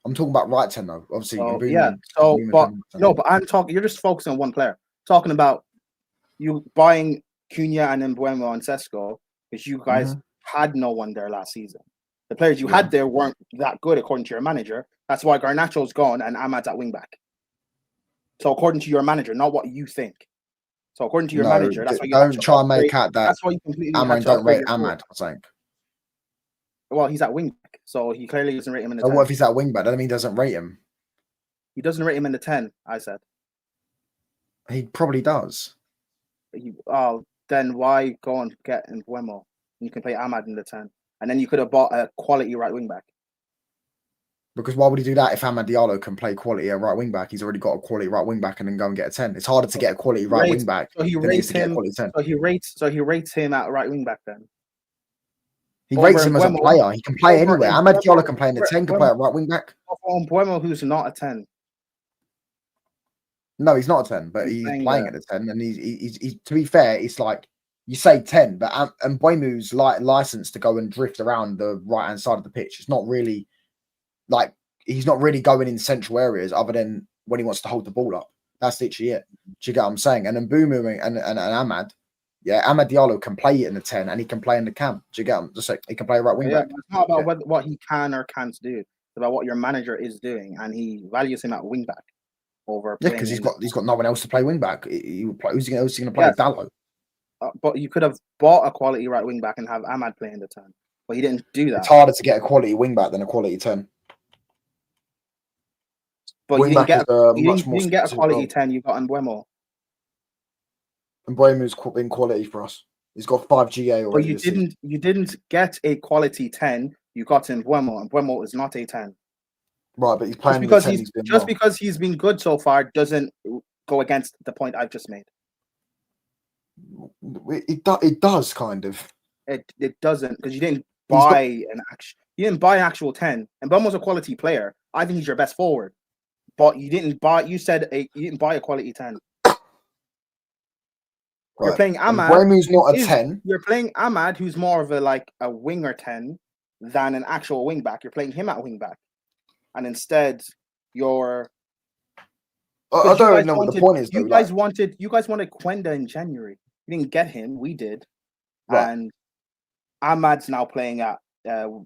I'm talking about right 10 though. Obviously. But I'm talking. You're just focusing on one player. Talking about you buying Cunha and Mbeumo and Sesko because you guys had no one there last season. The players you had there weren't that good, according to your manager. That's why Garnacho's gone and Ahmad's at wing back. So according to your manager, not what you think. So according to your manager, that's why you don't try and make out that. That's why you completely don't rate Ahmad. I think. Well, he's at wing back, so he clearly doesn't rate him in the 10. What if he's at wing back? That mean he doesn't rate him. He doesn't rate him in the 10. I said. He probably does. Then why go and get Mbeumo? You can play Ahmad in the 10. And then you could have bought a quality right wing back. Because why would he do that if Amad Diallo can play quality at right wing back? He's already got a quality right wing back and then go and get a 10. It's harder to get a quality right wing back. So he rates him. So he rates him at right wing back then. He rates him as a player. He can play anywhere. Amad Diallo can play in the 10, can play at right wing back. Mbeumo, who's not a 10. No, he's not a 10, but he's playing at the 10. And he's to be fair, it's like you say 10, but Mbeumo's license to go and drift around the right hand side of the pitch. It's not really like he's not really going in central areas other than when he wants to hold the ball up. That's literally it. Do you get what I'm saying? And then Mbeumo and Ahmad, Amad Diallo can play it in the 10 and he can play in the camp. Do you get him? Just like he can play right wing back. It's not about what he can or can't do. It's about what your manager is doing, and he values him at wing back over. Yeah, because he's got no one else to play wing back. Who's he going to play? Diallo. But you could have bought a quality right wing back and have Ahmad play in the 10. But he didn't do that. It's harder to get a quality wing back than a quality 10. But you didn't get a quality 10. You got Mbeumo. Mbeumo's been quality for us. He's got 5 GA already. But you didn't get a quality 10. You got Mbeumo. Mbeumo is not a 10. Right, but he's playing because he's been good so far doesn't go against the point I've just made. It does kind of. It doesn't, because you didn't buy an actual 10. And Mbeumo's a quality player. I think he's your best forward. But you didn't buy. You said you didn't buy a quality 10. You're playing Ahmad. Mbeumo's not a 10. You're playing Ahmad, who's more of a winger 10 than an actual wing back. You're playing him at wing back, and instead you're. I don't even know what the point is. You guys wanted Quenda in January. You didn't get him. We did, right. And Ahmad's now playing at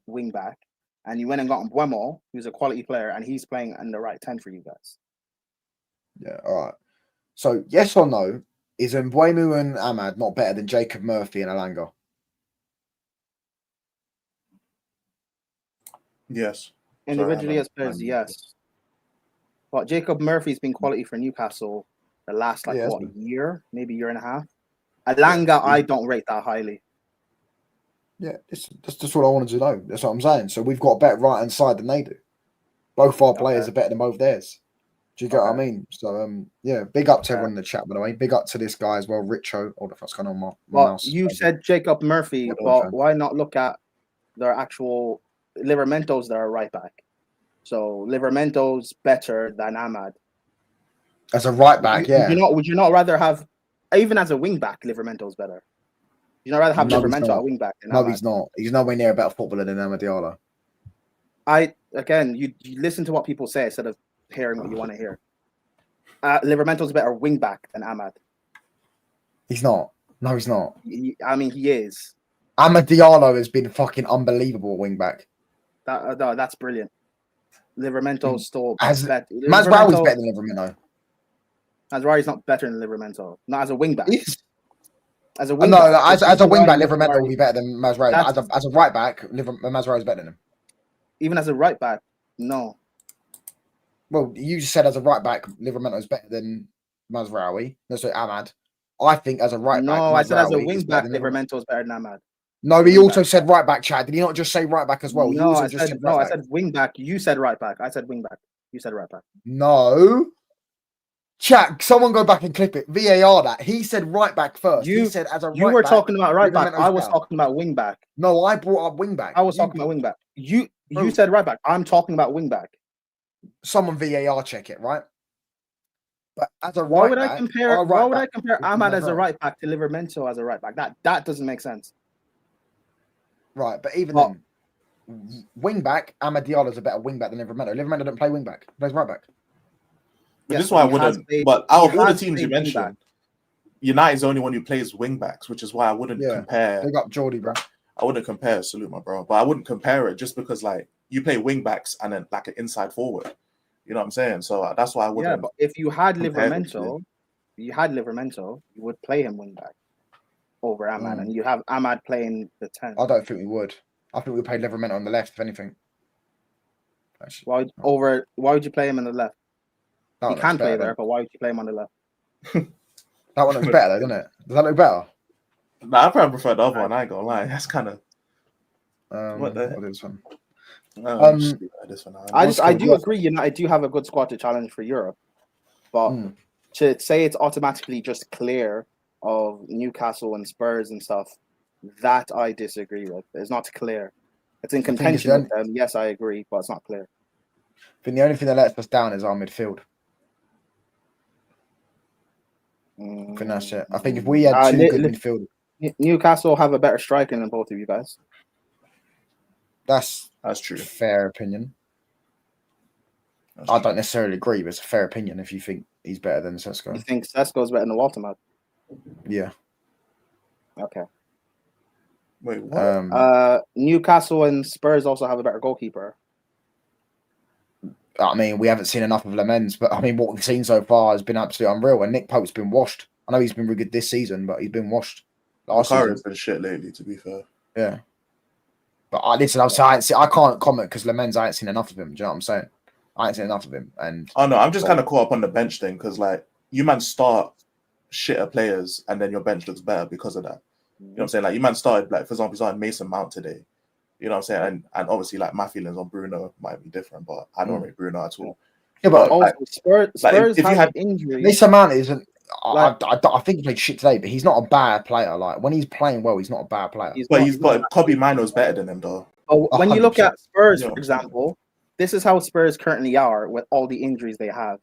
wing back, and you went and got Mbeumo, who's a quality player, and he's playing in the right 10 for you guys. Yeah. All right. So yes or no? Is Mbeumo and Ahmad not better than Jacob Murphy and Alanga? Yes. Individually as players, yes. But Jacob Murphy's been quality for Newcastle the last year, maybe year and a half. Alanga, I don't rate that highly. Yeah, that's just what I wanted to know. That's what I'm saying. So we've got a better right hand side than they do. Both our players are better than both theirs. Do you get what I mean? So yeah, big up to everyone in the chat, by the way. Big up to this guy as well, Richo. Oh, the fuck's going on my mouse? You said Jacob Murphy, but why not look at their actual Livermento's their right back? So Livermento's better than Ahmad. As a right back, Would you not rather have, even as a wing back, Livermento's better? You'd not rather have Livermento at wing back than Ahmad? No, he's not. He's nowhere near a better footballer than Amad Diallo. You listen to what people say instead of hearing what you want to hear. Livermento's a better wing back than Ahmad. He's not. No, he's not. He is. Amad Diallo has been fucking unbelievable at wing back. That's brilliant. Livermento's still better. Mazraoui's better than Livermento. Mazraoui's not better than Livermento. Not as a wing back. As a wing back, Livermento will be better than Mazraoui. As a right back, Mazraoui is better than him. Even as a right back, no. Well, you just said as a right back, Livermento is better than Mazraoui. No, sorry, Ahmad. I think as a right back, I said as a wing back, Livermento is better than Ahmad. No, he also said right back, Chad. Did he not just say right back as well? I said wing back. You said right back. I said wing back. You said right back. No. Chat, someone go back and clip it. VAR that. He said right back first. He said as a right back. You were talking about right back. I was talking about wing back. No, I brought up wing back. I was talking about wing back. You said right back. I'm talking about wing back. Someone VAR check it, right? But as a why would I compare Ahmad as a right back to Livermento as a right back? That doesn't make sense. Right, but even then, wing back, Amad Diallo is a better wing back than Livermento. Livermento don't play wing back. He plays right back. Yes, this is why I wouldn't. But out of all the teams you mentioned, United's the only one who plays wing backs, which is why I wouldn't compare. Big up Geordie, bro. I wouldn't compare. Salute my bro, but I wouldn't compare it just because like you play wing backs and then like an inside forward. You know what I'm saying? So that's why I wouldn't. Yeah, but if you had Livermento, you would play him wing back over Ahmad, and you have Ahmad playing the 10. I don't think we would. I think we would play Livermento on the left, if anything. Why would you play him on the left? He can play there, but why would you play him on the left? That one looks better, though, doesn't it? Does that look better? Nah, I probably prefer the other one. I ain't gonna lie. That's kind of what is one? I do agree. United do have a good squad to challenge for Europe, but to say it's automatically just clear of Newcastle and Spurs and stuff, that I disagree with. It's not clear. It's in contention with them. Yes, I agree, but it's not clear. I think the only thing that lets us down is our midfield. I think that's it. I think if we had two good midfielders, Newcastle have a better striker than both of you guys. That's true. Fair opinion. I don't necessarily agree, but it's a fair opinion if you think he's better than Sesko. You think Sesko's better than Waltermad? Yeah. Okay. Wait, what? Newcastle and Spurs also have a better goalkeeper. I mean, we haven't seen enough of Lemens, but I mean, what we've seen so far has been absolutely unreal. And Nick Pope's been washed. I know he's been really good this season, but he's been washed. Kara's been shit lately, to be fair. Yeah. But I can't comment because Lemens, I ain't seen enough of him. Do you know what I'm saying? I ain't seen enough of him. And no, I'm just kind of caught up on the bench thing because, like, you man start shitter players and then your bench looks better because of that. You know what I'm saying? Like, you man started, like, for example, you started Mason Mount today. You know what I'm saying? And obviously, like, my feelings on Bruno might be different, but I don't rate Bruno at all. Yeah, but also, Spurs if you had injuries. Mason Mount isn't. I think he played shit today, but he's not a bad player. Like, when he's playing well, he's not a bad player. But Kobe Mino's better than him, though. When you look at Spurs, for example, this is how Spurs currently are with all the injuries they have.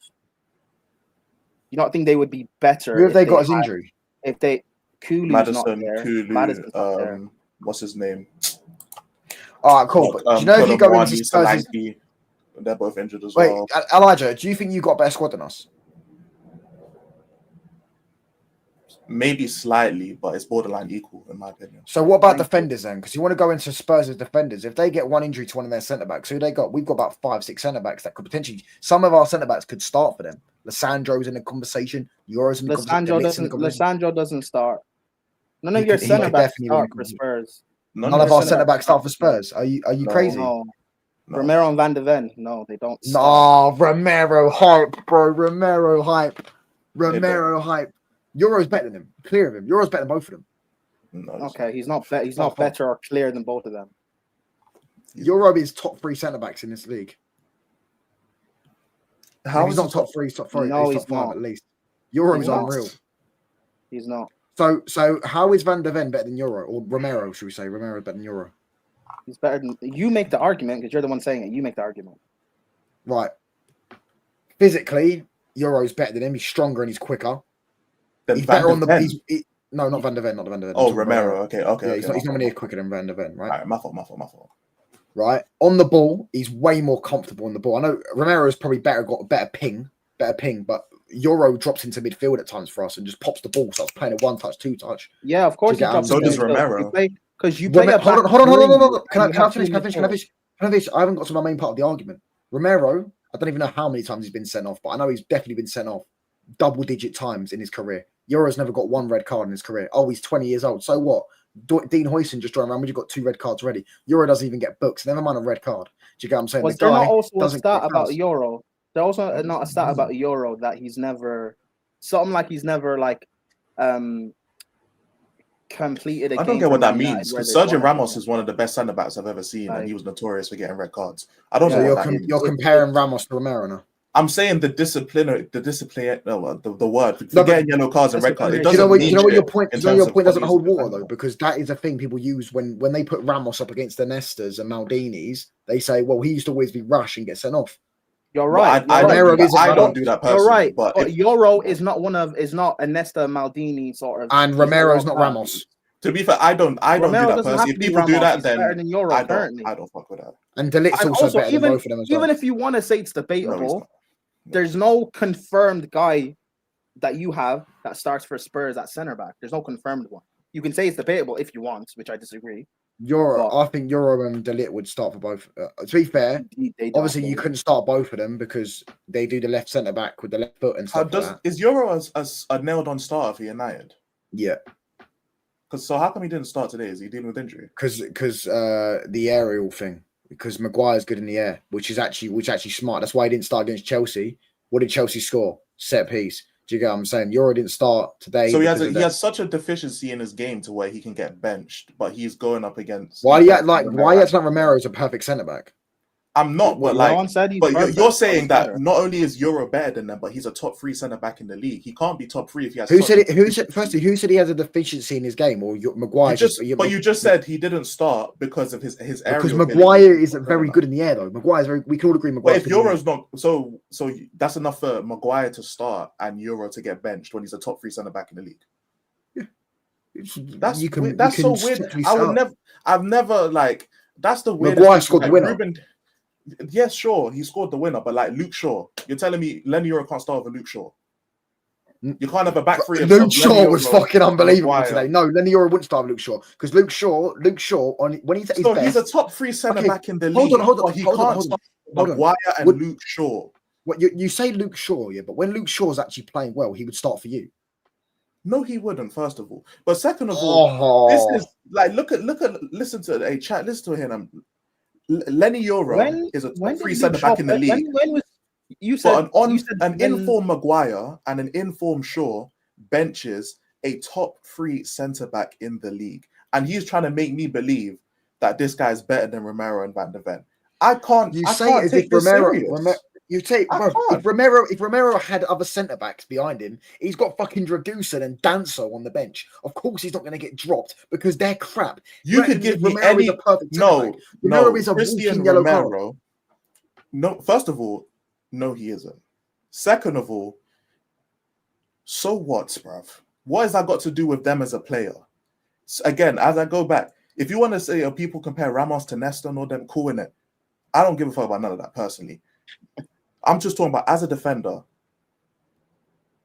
You don't think they would be better? Who have they got as injury? If they Kulu's not Madison, there. Kulu, Madison's not there. what's his name? All right, cool. But do you know if you go into Spurs, they're both injured as wait, well. Elijah, do you think you got a better squad than us? Maybe slightly, but it's borderline equal in my opinion. So what about defenders then? Because you want to go into Spurs as defenders. If they get one injury to one of their centre backs, who they got? We've got about 5-6 centre backs that could potentially. Some of our centre backs could start for them. Lissandro's in the conversation. Euro's in the conversation. Lissandro doesn't start. None of your centre backs start for Spurs. None of our centre backs start for Spurs. Are you crazy? No. Romero and Van de Ven. No, they don't. No, Romero hype, bro. Romero hype. Euro's better than him. Clear of him. Euro's better than both of them. No, okay, he's not better or clear than both of them. Euro is top 3 centre backs in this league. How he's not top 3, he's top 4. No, he's top 5 at least. Euro's unreal. He's not. So how is Van de Ven better than Euro? Or Romero, should we say? Romero better than Euro. He's better than you. Make the argument because you're the one saying it. You make the argument. Right. Physically, Euro's better than him. He's stronger and he's quicker. He's better on the. No, not Van de Ven. Not Van de Ven. Oh, Romero. Okay. Yeah, he's not near quicker than Van de Ven, right? All right, my fault. Right. On the ball, he's way more comfortable on the ball. I know Romero's probably got a better ping, but Euro drops into midfield at times for us and just pops the ball, starts playing a 1-touch, 2-touch. Yeah, of course. So does Romero. Because you play. Hold on. Can I finish? I haven't got to my main part of the argument. Romero, I don't even know how many times he's been sent off, but I know he's definitely been sent off double-digit times in his career. Euro's never got 1 red card in his career. Oh, he's 20 years old. So what? Dean Huijsen just joined around. You've got 2 red cards already. Euro doesn't even get booked. Never mind a red card. Do you get what I'm saying? Was there not also a stat about Euro? There's also not a stat about Euro that he's never completed a game. I don't get what that means. Because Sergio Ramos is one of the best centre backs I've ever seen, and he was notorious for getting red cards. I don't know. You're comparing Ramos to Romero now. I'm saying the discipline. The word for getting yellow cards and red cards. It doesn't you know what your point doesn't hold water though, because that is a thing people use when they put Ramos up against the Nestas and Maldinis. They say, well, he used to always be rash and get sent off. You're right. I don't do that personally. You're right. But Euro is not a Nesta Maldini sort of. And Romero's not Ramos. To be fair, I don't do that personally. If people do that, then I don't fuck with that. And De Ligt's also better than both of them as well. Even if you want to say it's debatable, there's no confirmed guy that you have that starts for Spurs at centre back. There's no confirmed one. You can say it's debatable if you want, which I disagree. I think Euro and De Ligt would start for both. To be fair, obviously you couldn't start both of them because they do the left centre back with the left foot and stuff. Is Euro a nailed on starter for United? Yeah. So how come he didn't start today? Is he dealing with injury? Because the aerial thing. Because Maguire's good in the air, which is actually smart. That's why he didn't start against Chelsea. What did Chelsea score? Set piece. Do you get what I'm saying? Euro didn't start today. So he has such a deficiency in his game to where he can get benched, but he's going up against. Why you act like Romero is a perfect centre back? I'm not, but you're saying that not only is Euro better than them, but he's a top 3 centre back in the league. He can't be top 3 if he has. Who said he has a deficiency in his game? Or Maguire? You just said he didn't start because of his aerial. Because Maguire isn't very good in the air, though. Maguire's very. We can all agree. Maguire. But if Euro's not, so that's enough for Maguire to start and Euro to get benched when he's a top 3 centre back in the league. Yeah, that's so weird. I've never like. That's the weirdest. Maguire scored the winner. Yes, sure, he scored the winner, but like Luke Shaw, you're telling me Lenny Euro can't start with Luke Shaw? You can't have a back 3. Luke Shaw was fucking unbelievable today. No, Lenny Euro wouldn't start with Luke Shaw because Luke Shaw, when he's at his best, he's a top 3 centre back in the league. Hold on. He can't start with Maguire and Luke Shaw. What you say, Luke Shaw? Yeah, but when Luke Shaw's actually playing well, he would start for you. No, he wouldn't. First of all, but second of all, this is like listen to chat. Listen to him. Lenny Euro is a top 3 centre back in the league. When was you said an informed Maguire and an informed Shaw benches a top 3 centre back in the league, and he's trying to make me believe that this guy's better than Romero and Van de Ven. I can't. You say it as if if Romero had other centre backs behind him, he's got fucking Dragusin and Danso on the bench. Of course, he's not going to get dropped because they're crap. You could give me any. Romero is a Christian Romero. No, first of all, no, he isn't. Second of all, so what, bruv? What has that got to do with them as a player? So again, as I go back, if you want to say people compare Ramos to Nesta and all them, cool in it. I don't give a fuck about none of that personally. I'm just talking about as a defender,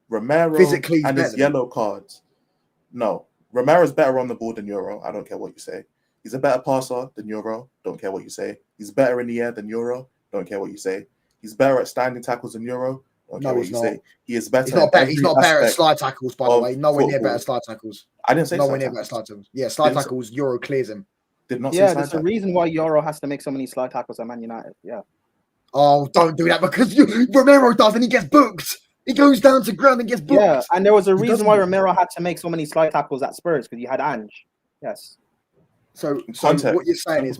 Romero Physically and his yellow cards. No, Romero's better on the ball than Euro. I don't care what you say. He's a better passer than Euro. Don't care what you say. He's better in the air than Euro. Don't care what you say. He's better at standing tackles than Euro. Don't care what you say. He is better. He's not better at slide tackles, by the way. Nowhere near better at slide tackles. I didn't say nowhere near better slide tackles. Yeah, slide tackles. Euro clears him. Did not. Yeah, there's a reason why Euro has to make so many slide tackles at Man United. Yeah. Oh, don't do that because Romero does, and he gets booked. He goes down to ground and gets booked. Yeah, and there was a reason why Romero had to make so many slide tackles at Spurs because you had Ange. Yes. So what you're saying is,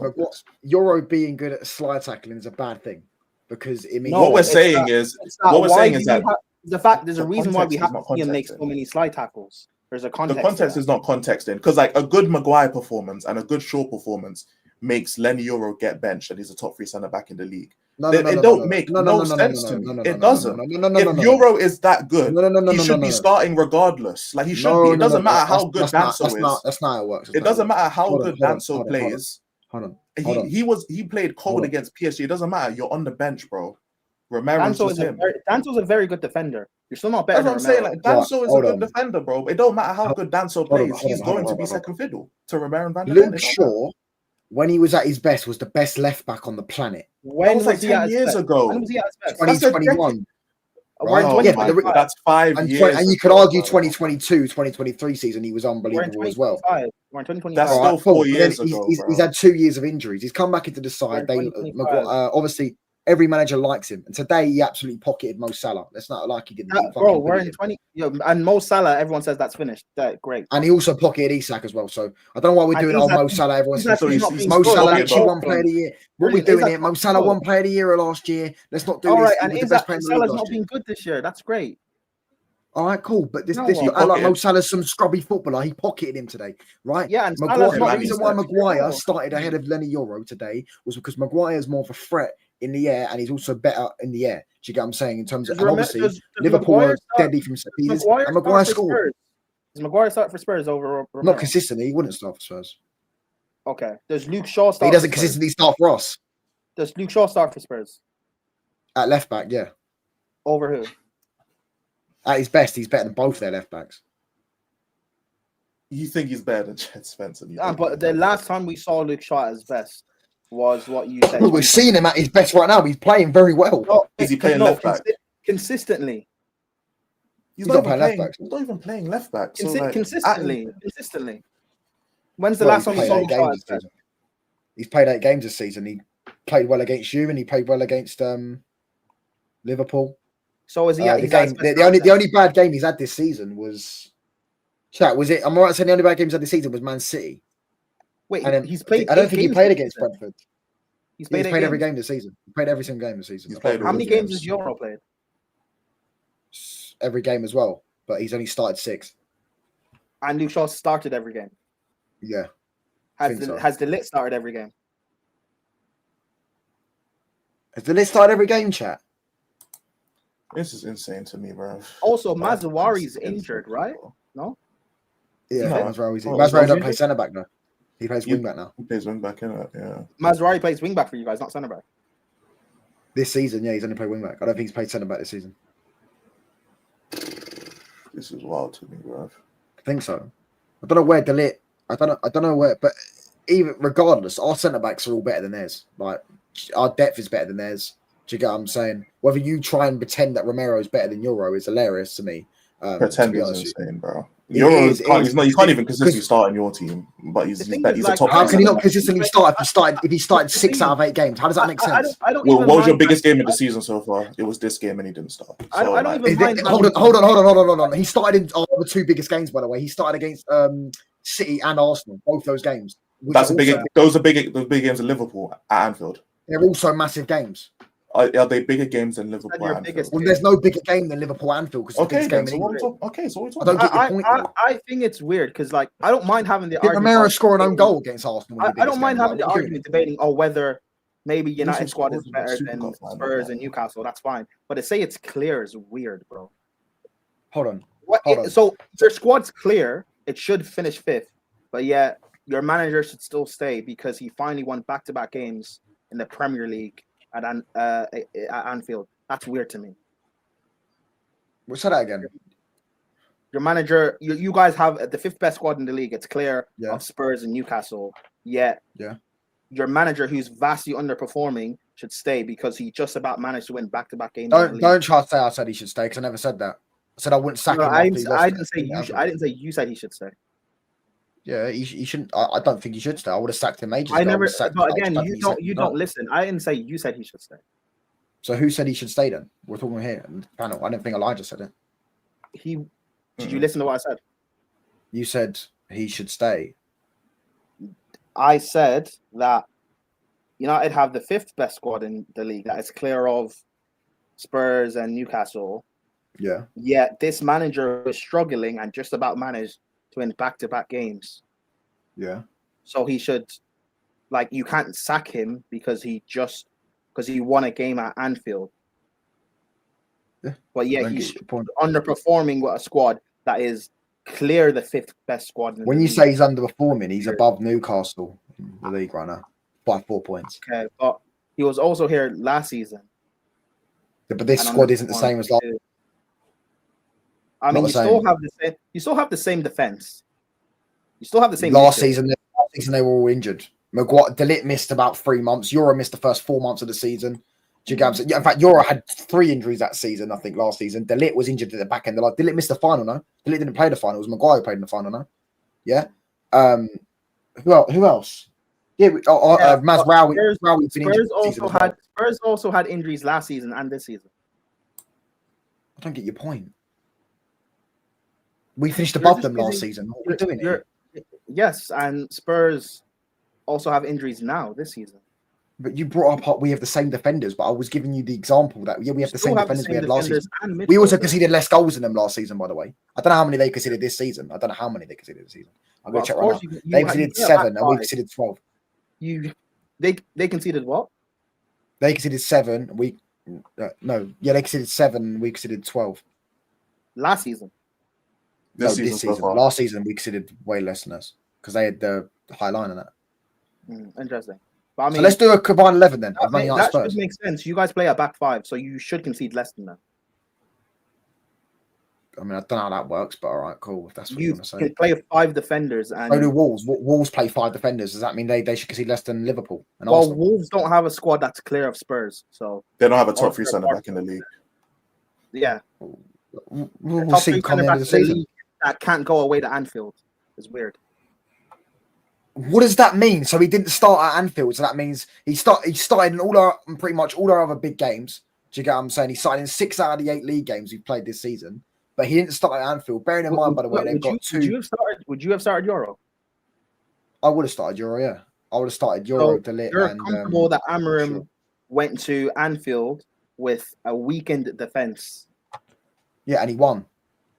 Euro being good at slide tackling is a bad thing because it means what we're saying is that the fact there's a reason why we have to see him make so many slide tackles. There's a context. The context is not context in because like a good Maguire performance and a good Shaw performance makes Lenny Euro get benched and he's a top 3 centre back in the league. It don't make no sense to me. It doesn't. If Euro is that good, he should be starting regardless. Like he should be. It doesn't matter how good Danso is. That's not how it works. It doesn't matter how good Danso plays. He played cold against PSG. It doesn't matter. You're on the bench, bro. Danso's a very good defender. You're still not better. That's what I'm saying. Like Danso is a good defender, bro. It don't matter how good Danso plays. He's going to be second fiddle to Romero and Van der Ven. Luke Shaw, when he was at his best, was the best left back on the planet. When was he 10 years ago? When was he at his best? 2021. Right. That's 5 years. And you could argue 2022, 2023 season, he was unbelievable as well. We're in 2025. That's still 4 years ago. He's had 2 years of injuries. He's come back into the side. Obviously, every manager likes him. And today, he absolutely pocketed Mo Salah. That's not like he did. Bro, we're in 20. And Mo Salah, everyone says that's finished. Great. And he also pocketed Isak as well. So I don't know why we're doing Mo Salah. Everyone says Mo Salah actually won Player of the Year. What are we doing here? Mo Salah won Player of the Year last year. Let's not do this. All right, and Salah's not been good this year. That's great. All right, cool. But you act like Mo Salah's some scrubby footballer. He pocketed him today, right? Yeah, and the reason why Maguire started ahead of Lenny Euro today was because Maguire is more of a threat in the air, and he's also better in the air. Do you get what I'm saying? In terms of, and obviously, Liverpool are deadly from set pieces, and Maguire scored. Does Maguire start for Spurs over Romero? Not consistently. He wouldn't start for Spurs. Okay. Does Luke Shaw start? He doesn't consistently start for us. Does Luke Shaw start for Spurs? At left back, yeah. Over who? At his best, he's better than both their left backs. You think he's better than Jed Spencer? But the last time we saw Luke Shaw at his best was what you said. We're seeing him at his best right now. He's playing very well. Is he playing left back? Consistently. He's not playing left back. He's not even playing left back. Consistently. When's the last time we saw Luke Shaw? He's played 8 games this season. He played well against you, and he played well against Liverpool. So is he? The only bad game he's had this season was. Chat, was it? I'm right saying the only bad game he's had this season was Man City. Wait, he's played. I don't think he played against Brentford. He's played every game this season. He played every single game this season. How many games has Euro played? Every game as well, but he's only started 6. And Luke Shaw started every game. Yeah. Has the Lit started every game? Has the Lit started every game, chat? This is insane to me, bro. Also, Mazawari's injured, right? No? Yeah, Mazraoui's doesn't play centre back now. He plays wing back now. He plays wing back, yeah. Mazraoui plays wing back for you guys, not centre back. This season, yeah, he's only played wing back. I don't think he's played centre back this season. This is wild to me, bro. I think so. I don't know where Delit. I don't know where, but even regardless, our centre backs are all better than theirs. Like our depth is better than theirs. Do you get what I'm saying? Whether you try and pretend that Romero is better than Euro is hilarious to me. Pretend is insane, bro. Euro he can't even consistently start in your team, but he's a top. How can he not consistently start if he started 6 out of 8 games? How does that make sense? What was your biggest game of the season so far? It was this game, and he didn't start. Hold on. He started in the 2 biggest games, by the way. He started against City and Arsenal, both those games. Those are big games in Liverpool at Anfield. They're also massive games. Are they bigger games than Liverpool? Well, there's no bigger game than Liverpool Anfield because it's the biggest game in England. So what are I don't get your point. I think it's weird because, like, I don't mind having the argument. Romero score an own goal against Arsenal. I don't mind having the argument debating whether maybe United squad is better than Spurs and Newcastle. That's fine. But to say it's clear is weird, bro. Hold on. So your squad's clear. It should finish 5th, but yet your manager should still stay because he finally won back-to-back games in the Premier League at Anfield. That's weird to me. We'll say that again. Your manager, you guys have the 5th best squad in the league. It's clear of Spurs and Newcastle. Yet, your manager, who's vastly underperforming, should stay because he just about managed to win back-to-back games. Don't try to say I said he should stay because I never said that. I said I wouldn't sack him. I didn't say you said he should stay. Yeah, he shouldn't. I don't think he should stay. I would have sacked him ages ago. But again, you don't listen. I didn't say you said he should stay. So who said he should stay then? We're talking here in the panel. I didn't think Elijah said it. Did you listen to what I said? You said he should stay. I said that United have the 5th best squad in the league that is clear of Spurs and Newcastle. Yeah. Yet this manager was struggling and just about managed to win back-to-back games. Yeah. So he should, you can't sack him because he won a game at Anfield. Yeah. But yeah, he's underperforming with a squad that is clear the 5th best squad. When you say he's underperforming, he's above Newcastle in the league right now by 4 points. Okay, but he was also here last season. Yeah, but this squad isn't the same as last. I mean, you still have the same defense. You still have the same. Last season they were all injured. Maguire, De Ligt missed about 3 months. Euro missed the first 4 months of the season. In fact, Euro had 3 injuries that season. I think last season, De Ligt was injured at the back end. De Ligt missed the final. No, De Ligt didn't play the final. It was Maguire who played in the final. No, yeah. Who else? Yeah, Mazraoui. Spurs also had injuries last season and this season. I don't get your point. We finished above them last season. What are we doing here? Yes, and Spurs also have injuries now this season. But you brought up we have the same defenders, but I was giving you the example that we have the same defenders we had last season. We also conceded less goals than them last season, by the way. I don't know how many they conceded this season. I'm going to check right now. They conceded 7 and we conceded 12. They conceded what? They conceded 7. They conceded 7. We conceded 12 last season. This season. Last season we conceded way less than us because they had the high line on that. Interesting. But I mean, so let's do a combined 11 then. That should make sense. You guys play a back 5, so you should concede less than that. I mean, I don't know how that works, but all right, cool. If that's what you want to say. You can play 5 defenders. And so do Wolves. Wolves play 5 defenders. Does that mean they should concede less than Liverpool? And Arsenal? Wolves don't have a squad that's clear of Spurs, so they don't have a top 3 centre back in the league. Yeah, we'll see. Come into the season. That can't go away to Anfield. It's weird. What does that mean? So he didn't start at Anfield. So that means he started in pretty much all our other big games. Do you get what I'm saying? He started in 6 out of the 8 league games we've played this season. But he didn't start at Anfield. Bearing in mind, by the way, they've got 2. Would you have started Euro? I would have started Euro, yeah. I would have started Euro, De Ligt. You're comfortable that Amorim went to Anfield with a weakened defense. Yeah, and he won.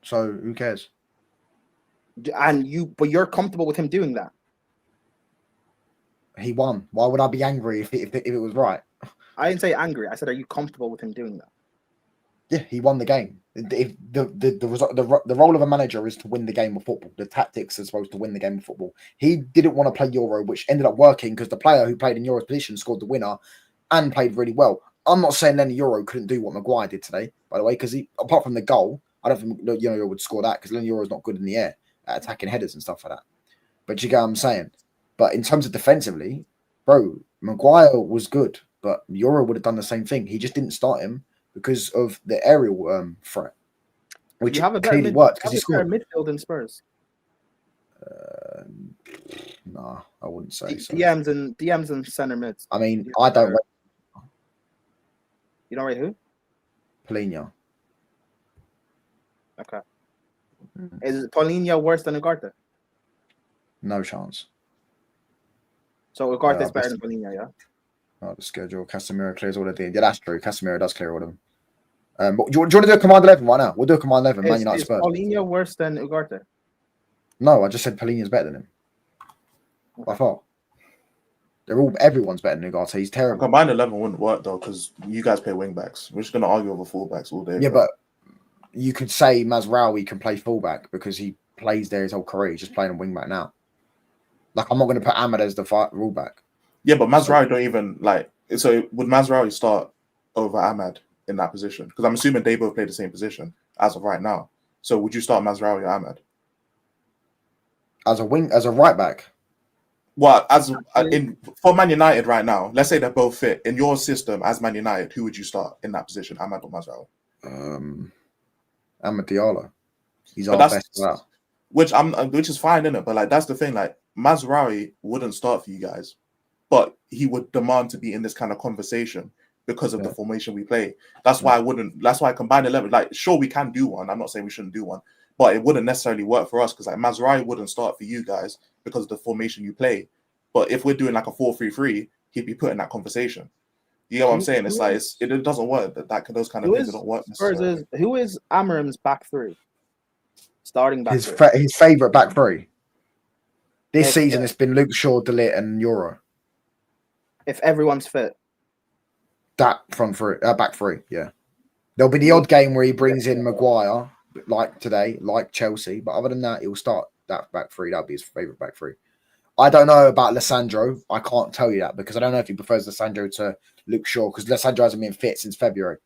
So who cares? But you're comfortable with him doing that. He won. Why would I be angry if it was right? I didn't say angry. I said, are you comfortable with him doing that? Yeah, he won the game. If the role of a manager is to win the game of football. The tactics are supposed to win the game of football. He didn't want to play Euro, which ended up working because the player who played in Euro's position scored the winner and played really well. I'm not saying Lenny Euro couldn't do what Maguire did today, by the way, because apart from the goal, I don't think Euro would score that because Lenny Euro is not good in the air at attacking headers and stuff like that. But you get what I'm saying. But in terms of defensively, bro, Maguire was good, but Euro would have done the same thing. He just didn't start him because of the aerial threat, which clearly worked because he scored. Midfield in Spurs. Nah, I wouldn't say so. DMs and centre mids. I mean, I don't rate. You don't rate who? Polina. Okay. Is Polina worse than Ugarte? No chance. So Ugarte is better than Polina, yeah? Oh, the schedule. Casemiro clears all of them. Yeah, that's true. Casemiro does clear all of them. But do you want to do a command 11 right now? We'll do a command 11. Man United Spurs. Is Polina worse than Ugarte? No, I just said Polina's better than him. By far. Everyone's better than Ugarte. He's terrible. Combined 11 wouldn't work though because you guys play wing backs. We're just going to argue over full backs all day. Yeah, but you could say Mazraoui can play fullback because he plays there his whole career. He's just playing on wing back now. Like, I'm not going to put Ahmad as the rule back. Yeah, but Mazraoui don't even like. So would Mazraoui start over Ahmad in that position? Because I'm assuming they both play the same position as of right now. So would you start Mazraoui or Ahmad as a right back? Well, for Man United right now, let's say they're both fit in your system as Man United. Who would you start in that position, Ahmad or Mazraoui? Ahmad Diallo. He's our best player. Which is fine, isn't it? But like that's the thing. Like Mazraoui wouldn't start for you guys, but he would demand to be in this kind of conversation because of the formation we play. That's why I wouldn't. That's why I combine 11. Like, sure, we can do one. I'm not saying we shouldn't do one, but it wouldn't necessarily work for us because like Mazraoui wouldn't start for you guys because of the formation you play. But if we're doing like a 4-3-3, he'd be put in that conversation. You know what I'm saying? It's like it doesn't work. Those kind of things don't work necessarily. Who is Amarim's back three? Starting back his favourite back three. This season, it's been Luke Shaw, De Ligt, and Euro. If everyone's fit. That back three, yeah. There'll be the odd game where he brings in Maguire, like today, like Chelsea. But other than that, he'll start that back three. That'll be his favourite back three. I don't know about Lissandro. I can't tell you that because I don't know if he prefers Lissandro to Luke Shaw because Lissandro hasn't been fit since February.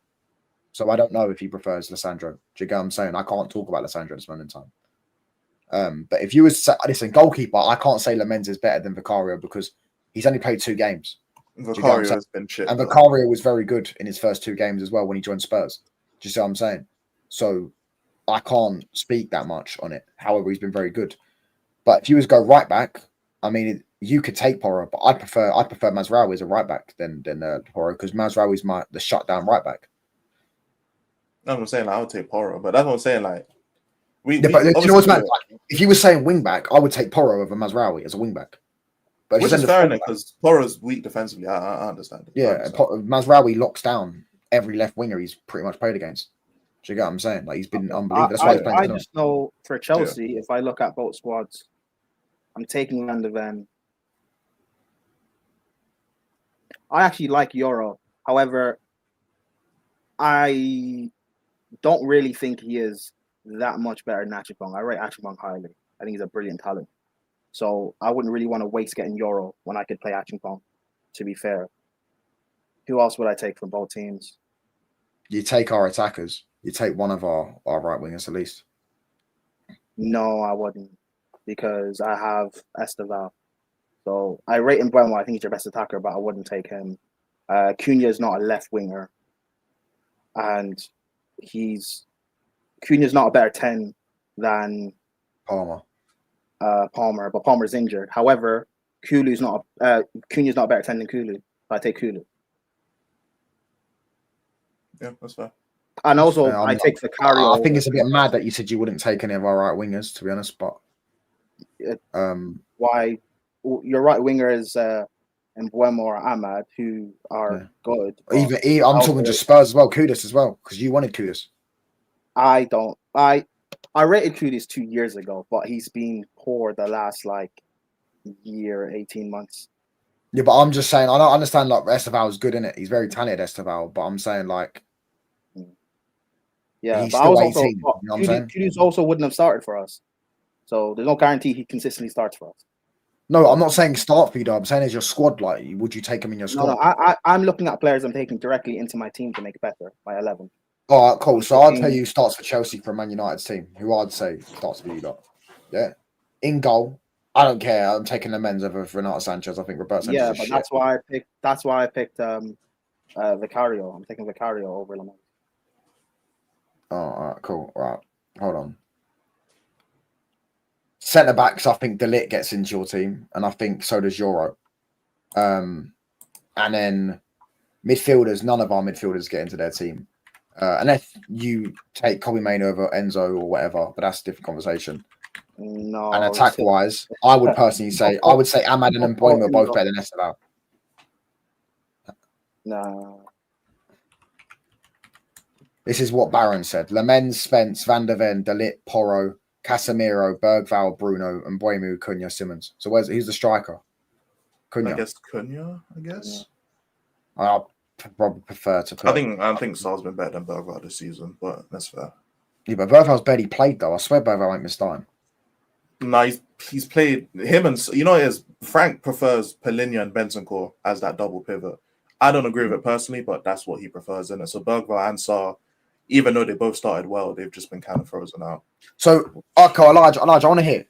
So I don't know if he prefers Lissandro. Do you get what I'm saying? I can't talk about Lissandro at this moment in time. But if you was listen, goalkeeper, I can't say Lamens is better than Vicario because he's only played 2 games. Vicario has been shit. And Vicario was very good in his first 2 games as well when he joined Spurs. Do you see what I'm saying? So I can't speak that much on it. However, he's been very good. But if you was go right back, I mean, you could take Porro, but I prefer Mazraoui as a right back than Porro because Mazraoui is the shutdown right back. That's what I'm saying. Like, I would take Porro, but that's what I'm saying. Like, you know what's mad? Like, if you were saying wing back, I would take Porro over Mazraoui as a wing back. But which is fair enough because Porro's weak defensively. I understand it. Yeah, Mazraoui locks down every left winger he's pretty much played against. Do you get what I'm saying? Like, he's been unbelievable. That's why he's playing. I just know for Chelsea, if I look at both squads, I'm taking Van de Ven. I actually like Euro. However, I don't really think he is that much better than Achibong. I rate Achibong highly. I think he's a brilliant talent. So I wouldn't really want to waste getting Euro when I could play Achibong, to be fair. Who else would I take from both teams? You take our attackers. You take one of our right wingers at least. No, I wouldn't. Because I have Esteval. So I rate Mbeumo. I think he's your best attacker, but I wouldn't take him. Cunha is not a left winger. And Cunha's not a better 10 than Palmer, but Palmer's injured. However, Cunha's not a better 10 than Kulu. I take Kulu. Yeah, that's fair. And also, I take Vicario. I think it's a bit mad that you said you wouldn't take any of our right wingers, to be honest. But why? Your right winger is Mbeumo or Ahmad, who are good. I'm talking just Spurs as well, Kudus as well, because you wanted Kudus. I don't. I rated Kudus 2 years ago, but he's been poor the last year, 18 months. Yeah, but I'm just saying, I don't understand. Like Esteval is good in it. He's very talented, Esteval. But I'm saying yeah, he's but still 18. Also, you know what I'm saying? Kudus also wouldn't have started for us, so there's no guarantee he consistently starts for us. No, I'm not saying start for you, though. I'm saying as your squad, would you take him in your squad? No, I'm looking at players I'm taking directly into my team to make it better, my 11. All right, cool. So I'll tell you starts for Chelsea for Man United's team, who I'd say starts for you lot. Yeah. In goal, I don't care. I'm taking the men's over Renato Sanchez. I think Roberto Sanchez is but shit. that's why I picked Vicario. I'm taking Vicario over Lamont. Oh, all right, cool. All right. Hold on. Centre backs, I think De Ligt gets into your team, and I think so does Euro. And then midfielders, none of our midfielders get into their team. Unless you take Kobe Mainoo over Enzo or whatever, but that's a different conversation. No. And attack-wise, I would personally say Ahmad and Mbeumo are both better than Esteval. No. This is what Baron said. Lamens, Spence, Van de Ven, De Ligt, Porro, Casemiro, Bergvall, Bruno, and Mbeumo, Cunha, Simmons. So who's the striker? Cunha. I guess Cunha, I guess. I'll probably prefer to put... I think Sal's been better than Bergvall this season, but that's fair. Yeah, but Bergval's barely played though. I swear Bergval ain't missed time. No, he's played him and it is Frank prefers Palinha and Bentancur as that double pivot. I don't agree with it personally, but that's what he prefers in it. So Bergval and Sarr, even though they both started well, they've just been kind of frozen out. So okay, Elijah, I want to hear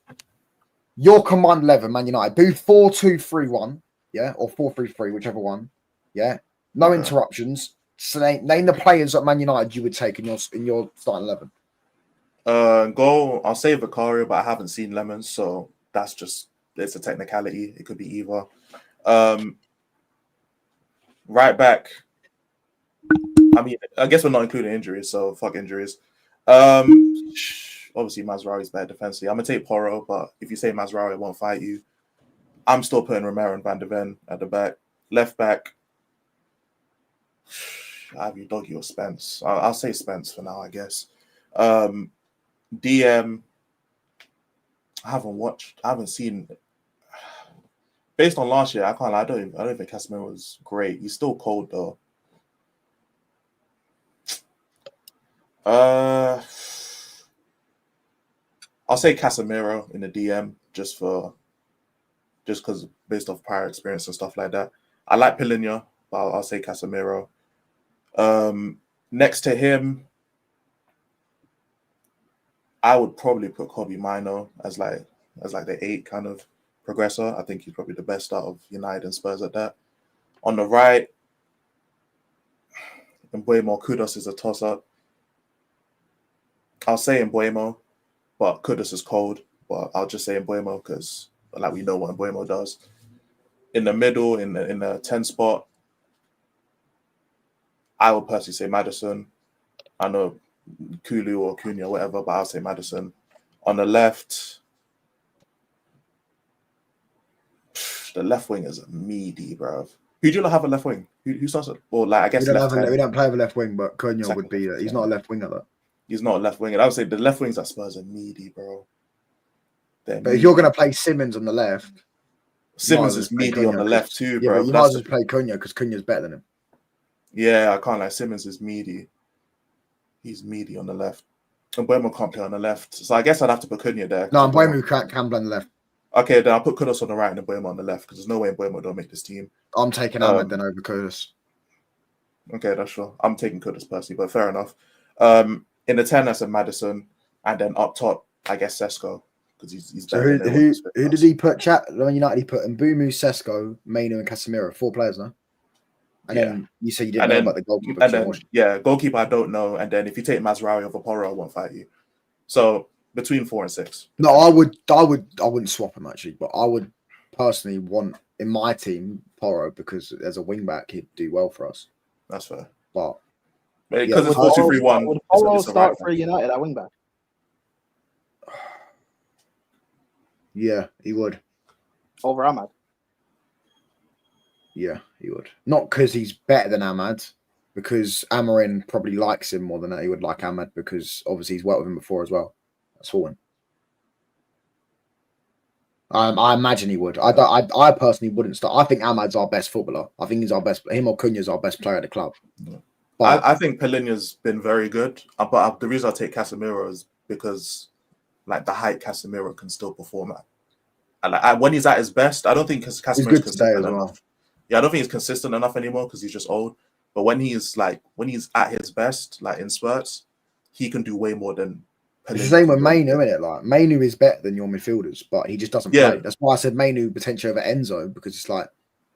your command 11, Man United. Do 4-2-3-1, yeah, or 4-3-3, whichever one, yeah. No interruptions. So name the players at Man United you would take in your starting 11. Goal, I'll say Vicario, but I haven't seen Lemons, so it's a technicality. It could be either. Right back. I mean, I guess we're not including injuries, so fuck injuries. Obviously Mazraoui's better defensively. I'm gonna take Porro, but if you say Mazraoui won't fight you, I'm still putting Romero and Van de Ven at the back. Left back, either Doggy or Spence. I'll say Spence for now, I guess. DM, I haven't seen. Based on last year, I can't lie. I don't think Casemiro was great. He's still cold though. I'll say Casemiro in the DM just because based off prior experience and stuff like that. I like Palinha, but I'll say Casemiro. Next to him, I would probably put Kobe Mino as like the 8 kind of progressor. I think he's probably the best out of United and Spurs at that. On the right, Mbeumo Kudus is a toss-up. I'll say Mbeumo, but Kudus is cold. But I'll just say Mbeumo because we know what Mbeumo does. In the middle, in the 10 spot, I would personally say Maddison. I know Kulu or Cunha, whatever, but I'll say Maddison. On the left, the left wing is meaty, bro. Who do you have a left wing? Who starts it? Well, I guess we don't play with a left wing, but Cunha would be. He's not a left winger though. He's not a left winger. I would say the left wings at Spurs are meaty, bro. But if you're going to play Simmons on the left, Simmons is meaty on the left too, bro. Yeah, but you might as well play Cunha because Cunha's better than him. Yeah, I can't lie. Simmons is meaty. He's meaty on the left. And Mbeumo can't play on the left. So I guess I'd have to put Cunha there. No, Mbeumo can play on the left. Okay, then I'll put Kudus on the right and Mbeumo on the left because there's no way Mbeumo don't make this team. I'm taking Ahmed then over Kudus. Okay, that's sure. I'm taking Kudus personally, but fair enough. In the 10, that's a Maddison. And then up top, I guess Sesko. Because he's better. So who did he put? When United, he put Mbeumo, Sesko, Mainu, and Casemiro. 4 players, no? And then you say you didn't know about the goalkeeper. And then, goalkeeper I don't know. And then if you take Mazraoui over Porro, I won't fight you. So between 4 and 6. No, I wouldn't swap him actually, but I would personally want in my team Porro because as a wing back he'd do well for us. That's fair. But because it's 4-2-3-1. Would Porro start for United at wing back? Yeah, he would. Over Ahmad? Yeah, he would. Not because he's better than Ahmad, because Amorim probably likes him more than he would like Ahmad because obviously he's worked with him before as well. That's for him. I imagine he would. I personally wouldn't start. I think Ahmad's our best footballer. I think he's our best. Him or Cunha's our best player at the club. Yeah. But I think Palinha's been very good. But the reason I take Casemiro is because the height Casemiro can still perform at. And when he's at his best, I don't think Casemiro's consistent enough. Yeah, I don't think he's consistent enough anymore because he's just old. But when he's at his best, in spurts, he can do way more than. It's the same with Mainu, isn't it? Mainu is better than your midfielders, but he just doesn't play. That's why I said Mainu potentially over Enzo because it's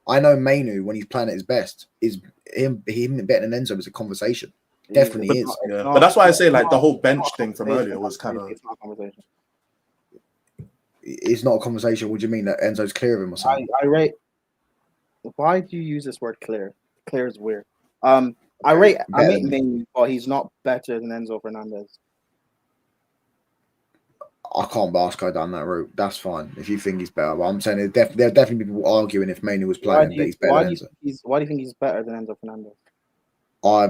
I know Mainu when he's playing at his best is him better than Enzo is a conversation. Definitely is. Yeah. But that's why I say the whole bench thing from earlier was kind of. It's not a conversation. What do you mean that Enzo's clear of him or something? I rate. Why do you use this word clear? Clear is weird. I rate Mainu, but he's not better than Enzo Fernandez. I can't go down that route. That's fine if you think he's better. But I'm saying there are definitely people arguing if Mainu was playing that he's better than Enzo. Why do you think he's better than Enzo Fernandez? I